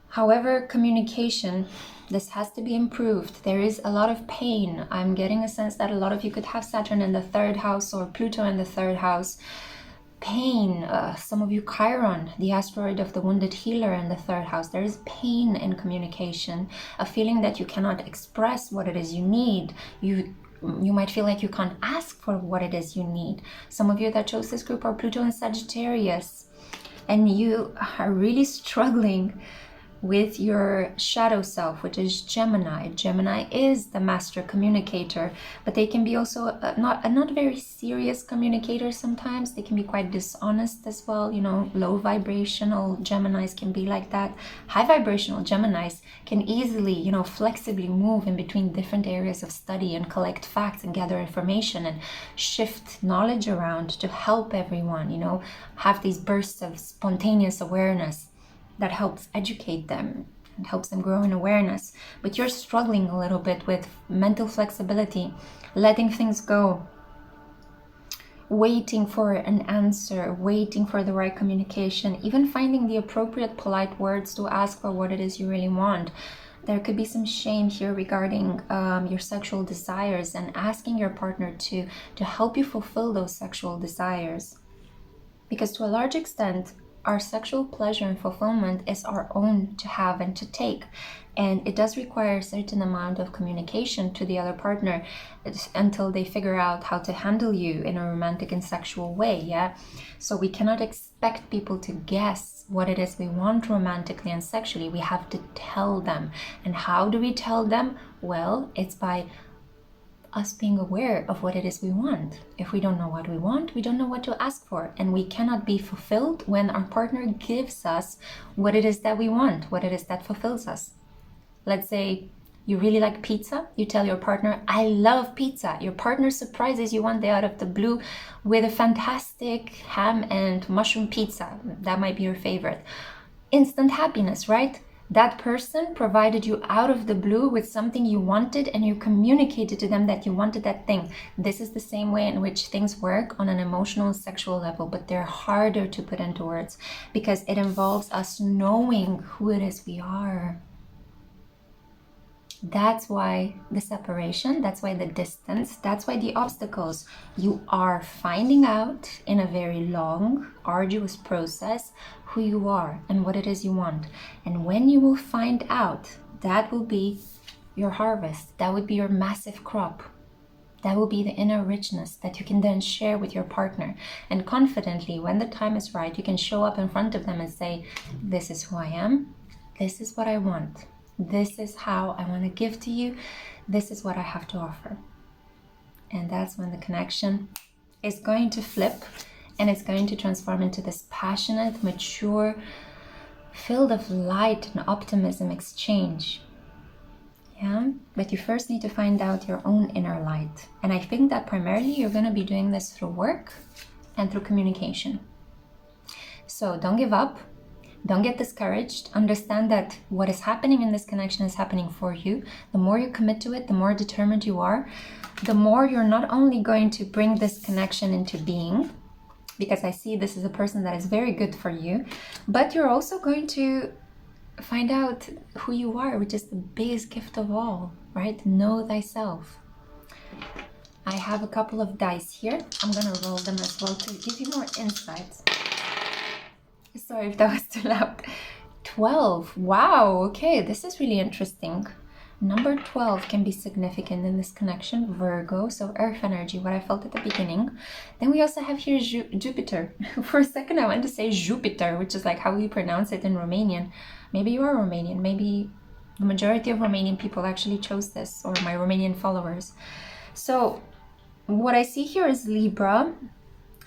However, communication, this has to be improved. There is a lot of pain. I'm getting a sense that a lot of you could have Saturn in the 3rd house or Pluto in the 3rd house. Pain, some of you Chiron, the asteroid of the wounded healer in the 3rd house. There is pain in communication, a feeling that you cannot express what it is you need. You might feel like you can't ask for what it is you need. Some of you that chose this group are Pluto and Sagittarius, and you are really struggling with your shadow self, which is Gemini. Gemini is the master communicator, but they can be also a not very serious communicator sometimes. They can be quite dishonest as well. You know, low vibrational Geminis can be like that. High vibrational Geminis can easily, you know, flexibly move in between different areas of study and collect facts and gather information and shift knowledge around to help everyone, you know, have these bursts of spontaneous awareness that helps educate them and helps them grow in awareness. But you're struggling a little bit with mental flexibility, letting things go, waiting for an answer, waiting for the right communication, even finding the appropriate polite words to ask for what it is you really want. There could be some shame here regarding your sexual desires and asking your partner to help you fulfill those sexual desires. Because to a large extent, our sexual pleasure and fulfillment is our own to have and to take. And it does require a certain amount of communication to the other partner until they figure out how to handle you in a romantic and sexual way, yeah? So we cannot expect people to guess what it is we want romantically and sexually. We have to tell them. And how do we tell them? Well, it's by us being aware of what it is we want. If we don't know what we want, we don't know what to ask for. And we cannot be fulfilled when our partner gives us what it is that we want, what it is that fulfills us. Let's say you really like pizza. You tell your partner, I love pizza. Your partner surprises you one day out of the blue with a fantastic ham and mushroom pizza. That might be your favorite. Instant happiness, right? That person provided you out of the blue with something you wanted, and you communicated to them that you wanted that thing. This is the same way in which things work on an emotional and sexual level, but they're harder to put into words because it involves us knowing who it is we are. That's why the separation, that's why the distance, that's why the obstacles. You are finding out in a very long, arduous process who you are and what it is you want. And when you will find out, that will be your harvest. That would be your massive crop. That will be the inner richness that you can then share with your partner. And confidently, when the time is right, you can show up in front of them and say, this is who I am. This is what I want. This is how I want to give to you. This is what I have to offer. And that's when the connection is going to flip and it's going to transform into this passionate, mature, filled of light and optimism exchange. Yeah, but you first need to find out your own inner light. And I think that primarily you're going to be doing this through work and through communication. So don't give up. Don't get discouraged. Understand that what is happening in this connection is happening for you. The more you commit to it, the more determined you are, the more you're not only going to bring this connection into being, because I see this is a person that is very good for you, but you're also going to find out who you are, which is the biggest gift of all, right? Know thyself. I have a couple of dice here. I'm gonna roll them as well to give you more insights. Sorry if that was too loud. 12. Wow, okay, this is really interesting. Number 12 can be significant in this connection. Virgo, so earth energy, what I felt at the beginning. Then we also have here Jupiter. For a second I wanted to say Jupiter, which is like how we pronounce it in Romanian. Maybe you are Romanian. Maybe the majority of Romanian people actually chose this, or my Romanian followers. So what I see here is Libra,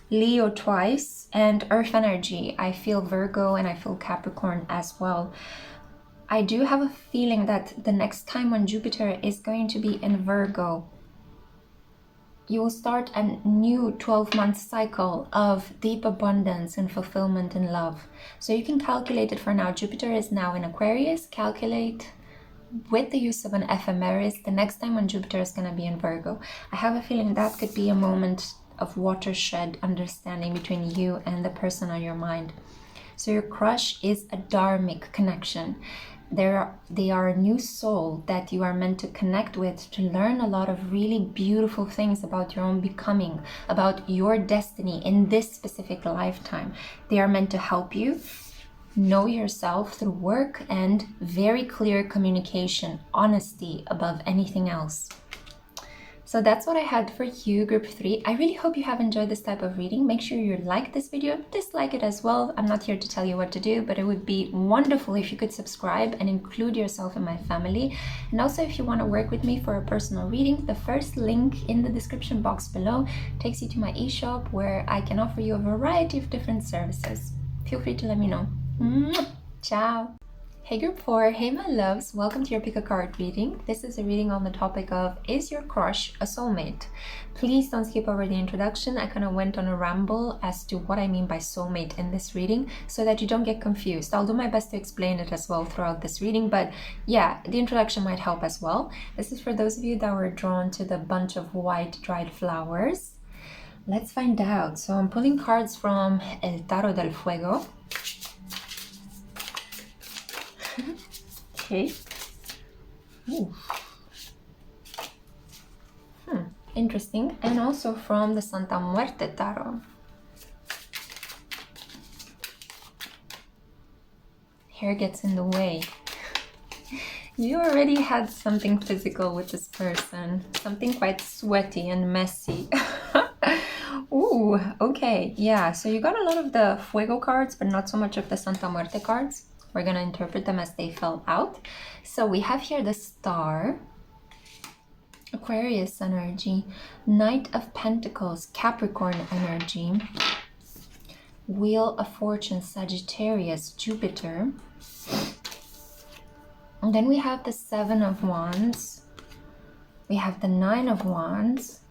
Leo twice, and earth energy. I feel Virgo and I feel Capricorn as well. I do have a feeling that the next time when Jupiter is going to be in Virgo, you will start a new 12-month cycle of deep abundance and fulfillment and love. So you can calculate it for now. Jupiter is now in Aquarius. Calculate with the use of an ephemeris the next time when Jupiter is going to be in Virgo. I have a feeling that could be a moment of watershed understanding between you and the person on your mind. So your crush is a dharmic connection. They are a new soul that you are meant to connect with, to learn a lot of really beautiful things about your own becoming, about your destiny in this specific lifetime. They are meant to help you know yourself through work and very clear communication, honesty above anything else. So that's what I had for you, group 3. I really hope you have enjoyed this type of reading. Make sure you like this video, dislike it as well. I'm not here to tell you what to do, but it would be wonderful if you could subscribe and include yourself in my family. And also, if you want to work with me for a personal reading, the first link in the description box below takes you to my e-shop where I can offer you a variety of different services. Feel free to let me know. Ciao! Hey group 4, hey my loves, welcome to your pick a card reading. This is a reading on the topic of, is your crush a soulmate? Please don't skip over the introduction. I kind of went on a ramble as to what I mean by soulmate in this reading so that you don't get confused. I'll do my best to explain it as well throughout this reading, but yeah, the introduction might help as well. This is for those of you that were drawn to the bunch of white dried flowers. Let's find out. So I'm pulling cards from El Tarot del Fuego. Okay. Ooh. Interesting. And also from the Santa Muerte Tarot. hair gets in the way. You already had something physical with this person, something quite sweaty and messy. Ooh, okay, yeah, so you got a lot of the Fuego cards, but not so much of the Santa Muerte cards. We're gonna interpret them as they fell out. So we have here the Star, Aquarius energy, Knight of Pentacles, Capricorn energy, Wheel of Fortune, Sagittarius, Jupiter. And then we have the Seven of Wands. We have the Nine of Wands.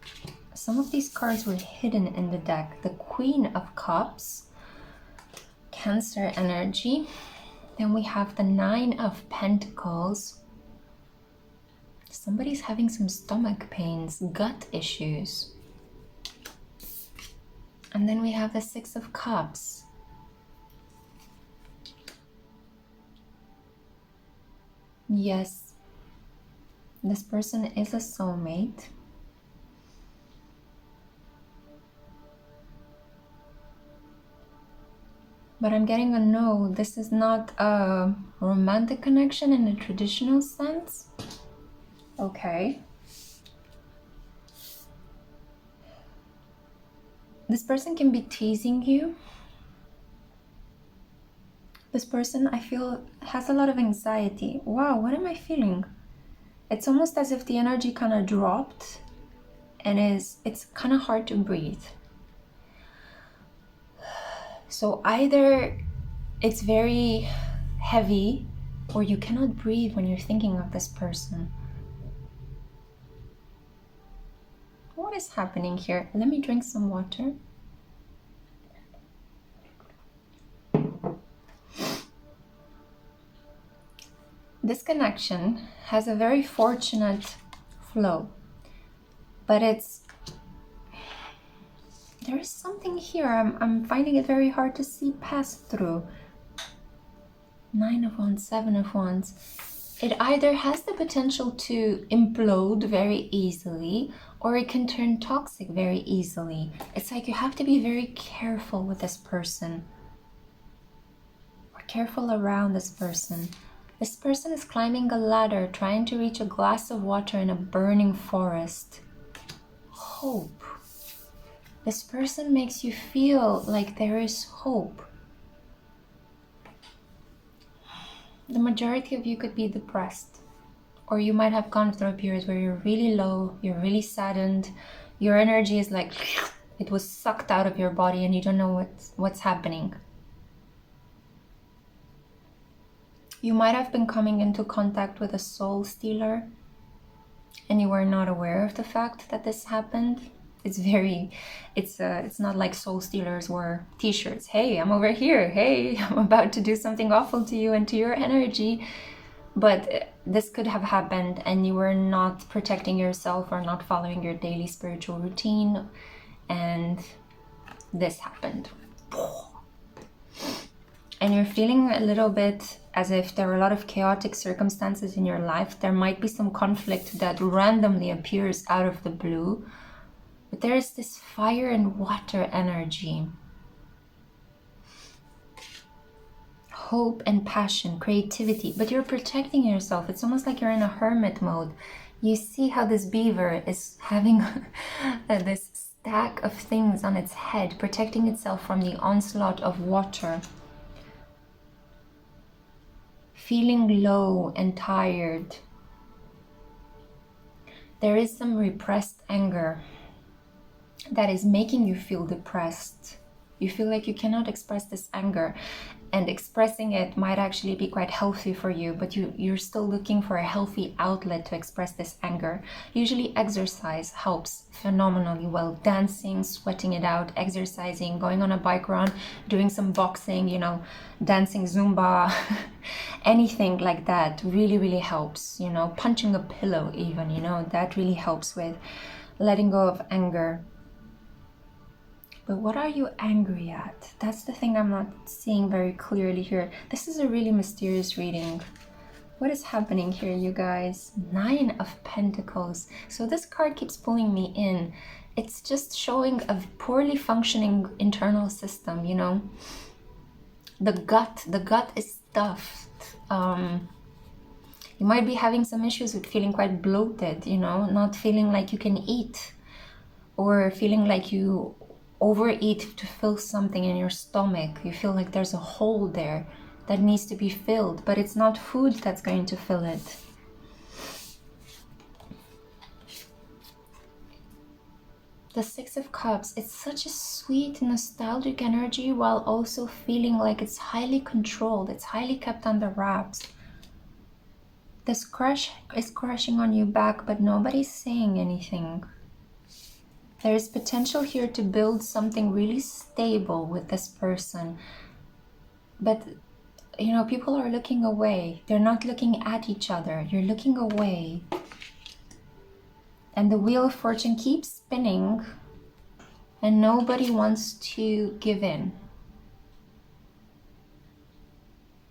Some of these cards were hidden in the deck. The Queen of Cups, Cancer energy. Then we have the Nine of Pentacles. Somebody's having some stomach pains, gut issues. And then we have the Six of Cups. Yes, this person is a soulmate. But I'm getting a no, this is not a romantic connection in a traditional sense. Okay. This person can be teasing you. This person, I feel, has a lot of anxiety. Wow, what am I feeling? It's almost as if the energy kind of dropped and it's kind of hard to breathe. So either it's very heavy or you cannot breathe when you're thinking of this person. What is happening here? Let me drink some water. This connection has a very fortunate flow, but there is something here I'm finding it very hard to see past through. Nine of Wands, Seven of Wands. It either has the potential to implode very easily or it can turn toxic very easily. It's like you have to be very careful with this person or careful around this person. This person is climbing a ladder, trying to reach a glass of water in a burning forest. Hope. This person makes you feel like there is hope. The majority of you could be depressed, or you might have gone through a period where you're really low, you're really saddened, your energy is like it was sucked out of your body and you don't know what's happening. You might have been coming into contact with a soul stealer and you were not aware of the fact that this happened. It's not like soul stealers wore t-shirts. Hey, I'm over here. Hey, I'm about to do something awful to you and to your energy. But this could have happened and you were not protecting yourself or not following your daily spiritual routine. And this happened. And you're feeling a little bit as if there are a lot of chaotic circumstances in your life. There might be some conflict that randomly appears out of the blue. But there is this fire and water energy. Hope and passion, creativity. But you're protecting yourself. It's almost like you're in a hermit mode. You see how this beaver is having this stack of things on its head, protecting itself from the onslaught of water. Feeling low and tired. There is some repressed anger that is making you feel depressed. You feel like you cannot express this anger, and expressing it might actually be quite healthy for you, but you're still looking for a healthy outlet to express this anger. Usually exercise helps phenomenally well. Dancing, sweating it out, exercising, going on a bike run, doing some boxing, you know, dancing Zumba, anything like that really, really helps. You know, punching a pillow even, you know, that really helps with letting go of anger. But what are you angry at? That's the thing I'm not seeing very clearly here. This is a really mysterious reading. What is happening here, you guys? Nine of Pentacles. So this card keeps pulling me in. It's just showing a poorly functioning internal system, you know? The gut is stuffed. You might be having some issues with feeling quite bloated, you know, not feeling like you can eat, or feeling like you overeat to fill something in your stomach. You feel like there's a hole there that needs to be filled, but it's not food that's going to fill it. The Six of Cups, it's such a sweet, nostalgic energy while also feeling like it's highly controlled. It's highly kept under wraps. This crush is crushing on you back, but nobody's saying anything. There is potential here to build something really stable with this person. But, you know, people are looking away. They're not looking at each other. You're looking away. And the Wheel of Fortune keeps spinning, and nobody wants to give in.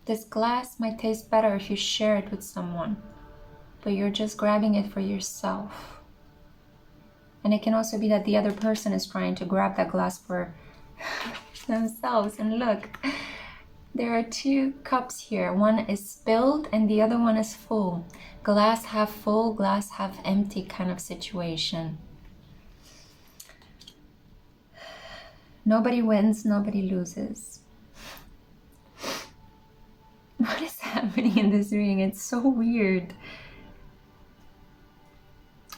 This glass might taste better if you share it with someone, but you're just grabbing it for yourself. And it can also be that the other person is trying to grab that glass for themselves. And look, there are two cups here. One is spilled and the other one is full. Glass half full, glass half empty kind of situation. Nobody wins, nobody loses. What is happening in this reading? It's so weird.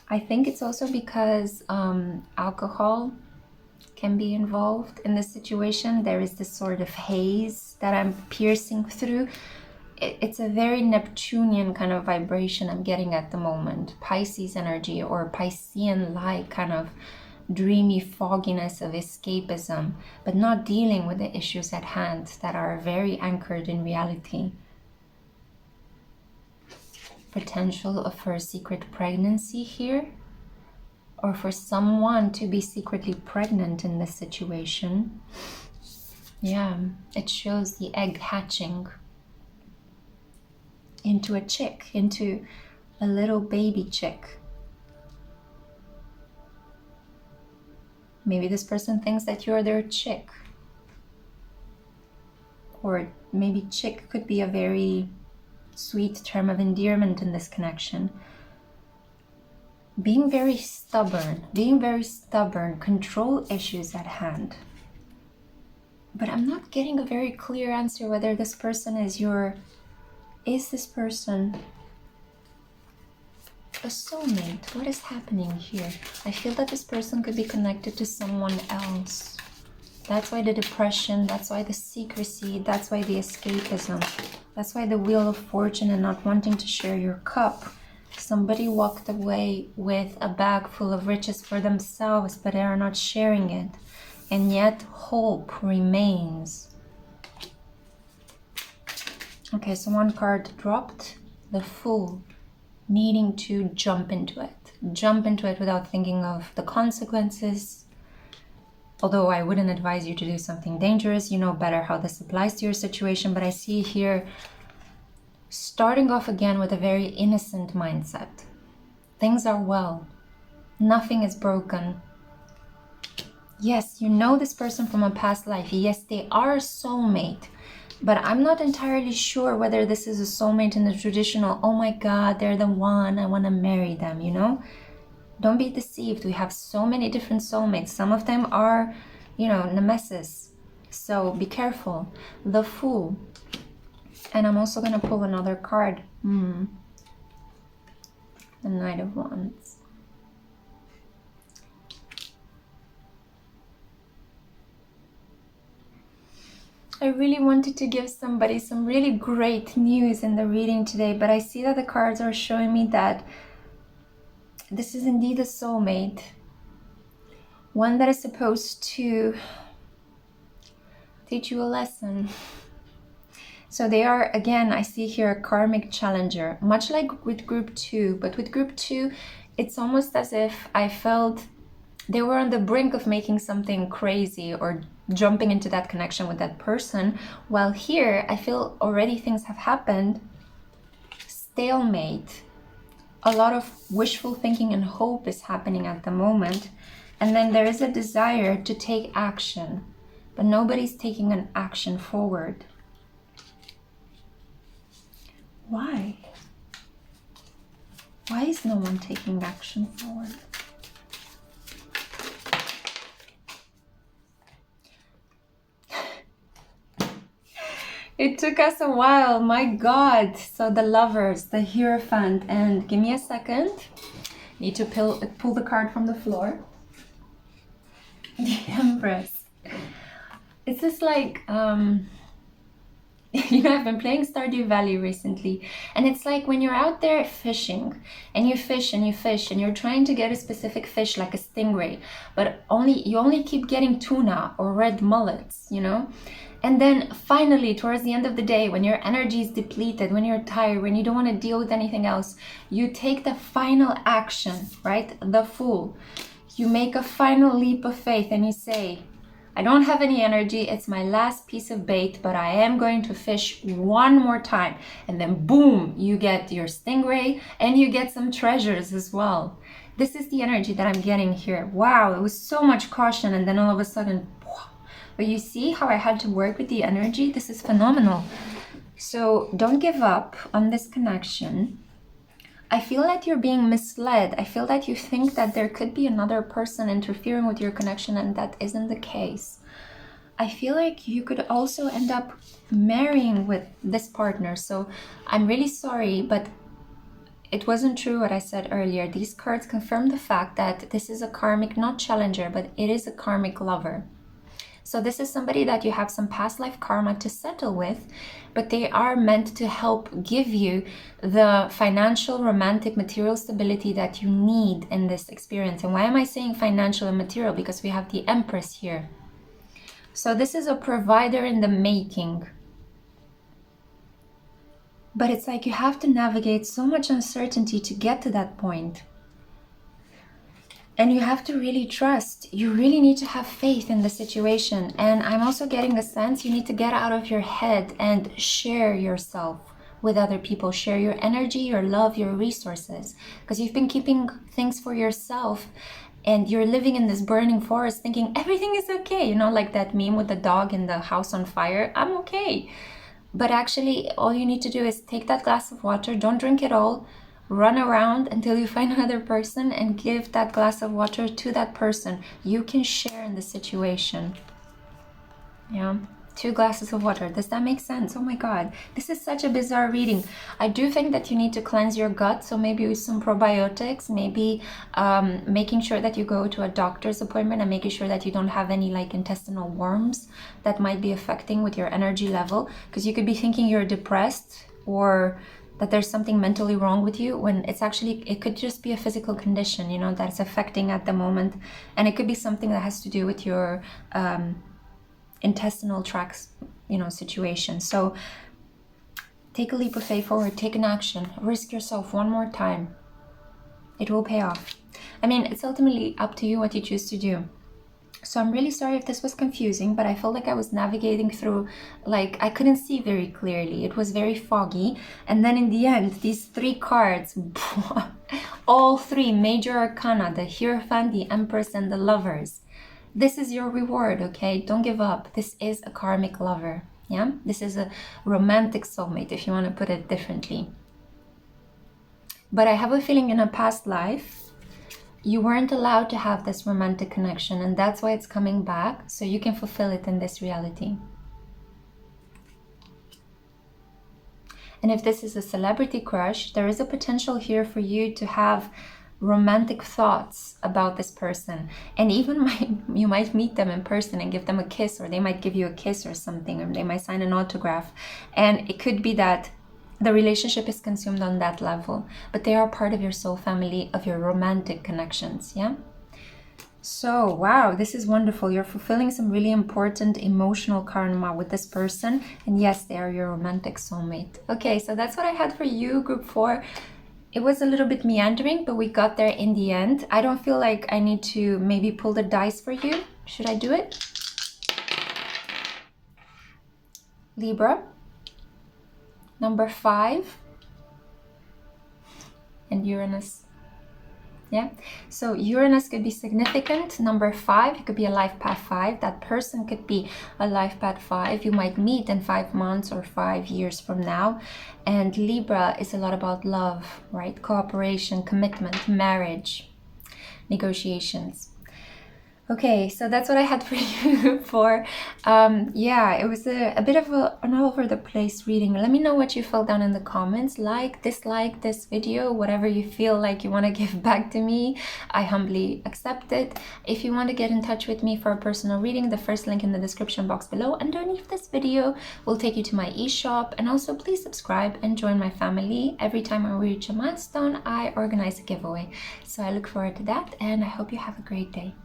I think it's also because alcohol can be involved in this situation. There is this sort of haze that I'm piercing through. It's a very Neptunian kind of vibration I'm getting at the moment. Pisces energy, or Piscean-like kind of dreamy fogginess of escapism, but not dealing with the issues at hand that are very anchored in reality. Potential for a secret pregnancy here, or for someone to be secretly pregnant in this situation. Yeah, it shows the egg hatching into a chick, into a little baby chick. Maybe this person thinks that you're their chick. Or maybe chick could be a very sweet term of endearment in this connection. Being very stubborn, control issues at hand. But I'm not getting a very clear answer whether this person is this person a soulmate? What is happening here? I feel that this person could be connected to someone else. That's why the depression, that's why the secrecy, that's why the escapism, that's why the Wheel of Fortune and not wanting to share your cup. Somebody walked away with a bag full of riches for themselves, but they are not sharing it. And yet hope remains. Okay, so one card dropped, the Fool, needing to jump into it without thinking of the consequences. Although I wouldn't advise you to do something dangerous, you know better how this applies to your situation, but I see here starting off again with a very innocent mindset. Things are well. Nothing is broken. Yes, you know this person from a past life. Yes, they are a soulmate. But I'm not entirely sure whether this is a soulmate in the traditional, oh my God, they're the one, I want to marry them, you know? Don't be deceived. We have so many different soulmates. Some of them are, you know, nemesis. So be careful. The Fool. And I'm also going to pull another card. The Knight of Wands. I really wanted to give somebody some really great news in the reading today, but I see that the cards are showing me that this is indeed a soulmate. One that is supposed to teach you a lesson. So they are, again, I see here a karmic challenger, much like with group 2, but with group 2, it's almost as if I felt they were on the brink of making something crazy or jumping into that connection with that person, while here I feel already things have happened. Stalemate. A lot of wishful thinking and hope is happening at the moment, and then there is a desire to take action, but nobody's taking an action forward. Why? Why is no one taking action forward? It took us a while, my God. So the Lovers, the Hierophant, and give me a second. Need to pull the card from the floor. The Empress. It's just like, you know, I've been playing Stardew Valley recently, and it's like when you're out there fishing, and you fish and you fish, and you're trying to get a specific fish like a stingray, but you only keep getting tuna or red mullets, you know? And then finally, towards the end of the day, when your energy is depleted, when you're tired, when you don't want to deal with anything else, you take the final action, right? The Fool. You make a final leap of faith and you say, I don't have any energy, it's my last piece of bait, but I am going to fish one more time. And then boom, you get your stingray and you get some treasures as well. This is the energy that I'm getting here. Wow, it was so much caution, and then all of a sudden, but you see how I had to work with the energy? This is phenomenal. So don't give up on this connection. I feel that you're being misled. I feel that you think that there could be another person interfering with your connection, and that isn't the case. I feel like you could also end up marrying with this partner. So I'm really sorry, but it wasn't true what I said earlier. These cards confirm the fact that this is a karmic, not challenger, but it is a karmic lover. So this is somebody that you have some past life karma to settle with, but they are meant to help give you the financial, romantic, material stability that you need in this experience. And why am I saying financial and material? Because we have the Empress here. So this is a provider in the making. But it's like you have to navigate so much uncertainty to get to that point. And you have to really trust. You really need to have faith in the situation. And I'm also getting the sense you need to get out of your head and share yourself with other people. Share your energy, your love, your resources. Because you've been keeping things for yourself and you're living in this burning forest thinking everything is okay. You know, like that meme with the dog in the house on fire. I'm okay. But actually, all you need to do is take that glass of water. Don't drink it all. Run around until you find another person and give that glass of water to that person. You can share in the situation. Yeah, 2 glasses of water. Does that make sense? Oh my God, this is such a bizarre reading. I do think that you need to cleanse your gut. So maybe with some probiotics, maybe making sure that you go to a doctor's appointment and making sure that you don't have any like intestinal worms that might be affecting with your energy level. Because you could be thinking you're depressed or that there's something mentally wrong with you when it's actually, it could just be a physical condition, you know, that's affecting at the moment. And it could be something that has to do with your intestinal tracts, you know, situation. So take a leap of faith forward, take an action, risk yourself one more time. It will pay off. I mean, it's ultimately up to you what you choose to do. So I'm really sorry if this was confusing, but I felt like I was navigating through, like, I couldn't see very clearly. It was very foggy. And then in the end, these 3 cards, all 3 major arcana, the Hierophant, the Empress, and the Lovers. This is your reward, okay? Don't give up. This is a karmic lover, yeah? This is a romantic soulmate, if you want to put it differently. But I have a feeling in a past life, you weren't allowed to have this romantic connection, and that's why it's coming back, so you can fulfill it in this reality. And if this is a celebrity crush, there is a potential here for you to have romantic thoughts about this person. And even you might meet them in person and give them a kiss, or they might give you a kiss or something, or they might sign an autograph. And it could be that the relationship is consumed on that level, but they are part of your soul family, of your romantic connections, yeah? So, wow, this is wonderful. You're fulfilling some really important emotional karma with this person. And yes, they are your romantic soulmate. Okay, so that's what I had for you, group 4. It was a little bit meandering, but we got there in the end. I don't feel like I need to maybe pull the dice for you. Should I do it? Libra. Number 5. And Uranus. Yeah, so Uranus could be significant. Number 5, it could be a life path 5. That person could be a life path 5. You might meet in 5 months or 5 years from now. And Libra is a lot about love, right? Cooperation, commitment, marriage, negotiations. Okay, so that's what I had for you for, yeah, it was a bit of an all over the place reading. Let me know what you felt down in the comments. Like, dislike this video, whatever you feel like you want to give back to me, I humbly accept it. If you want to get in touch with me for a personal reading, the first link in the description box below underneath this video will take you to my e-shop. And also please subscribe and join my family. Every time I reach a milestone, I organize a giveaway. So I look forward to that, and I hope you have a great day.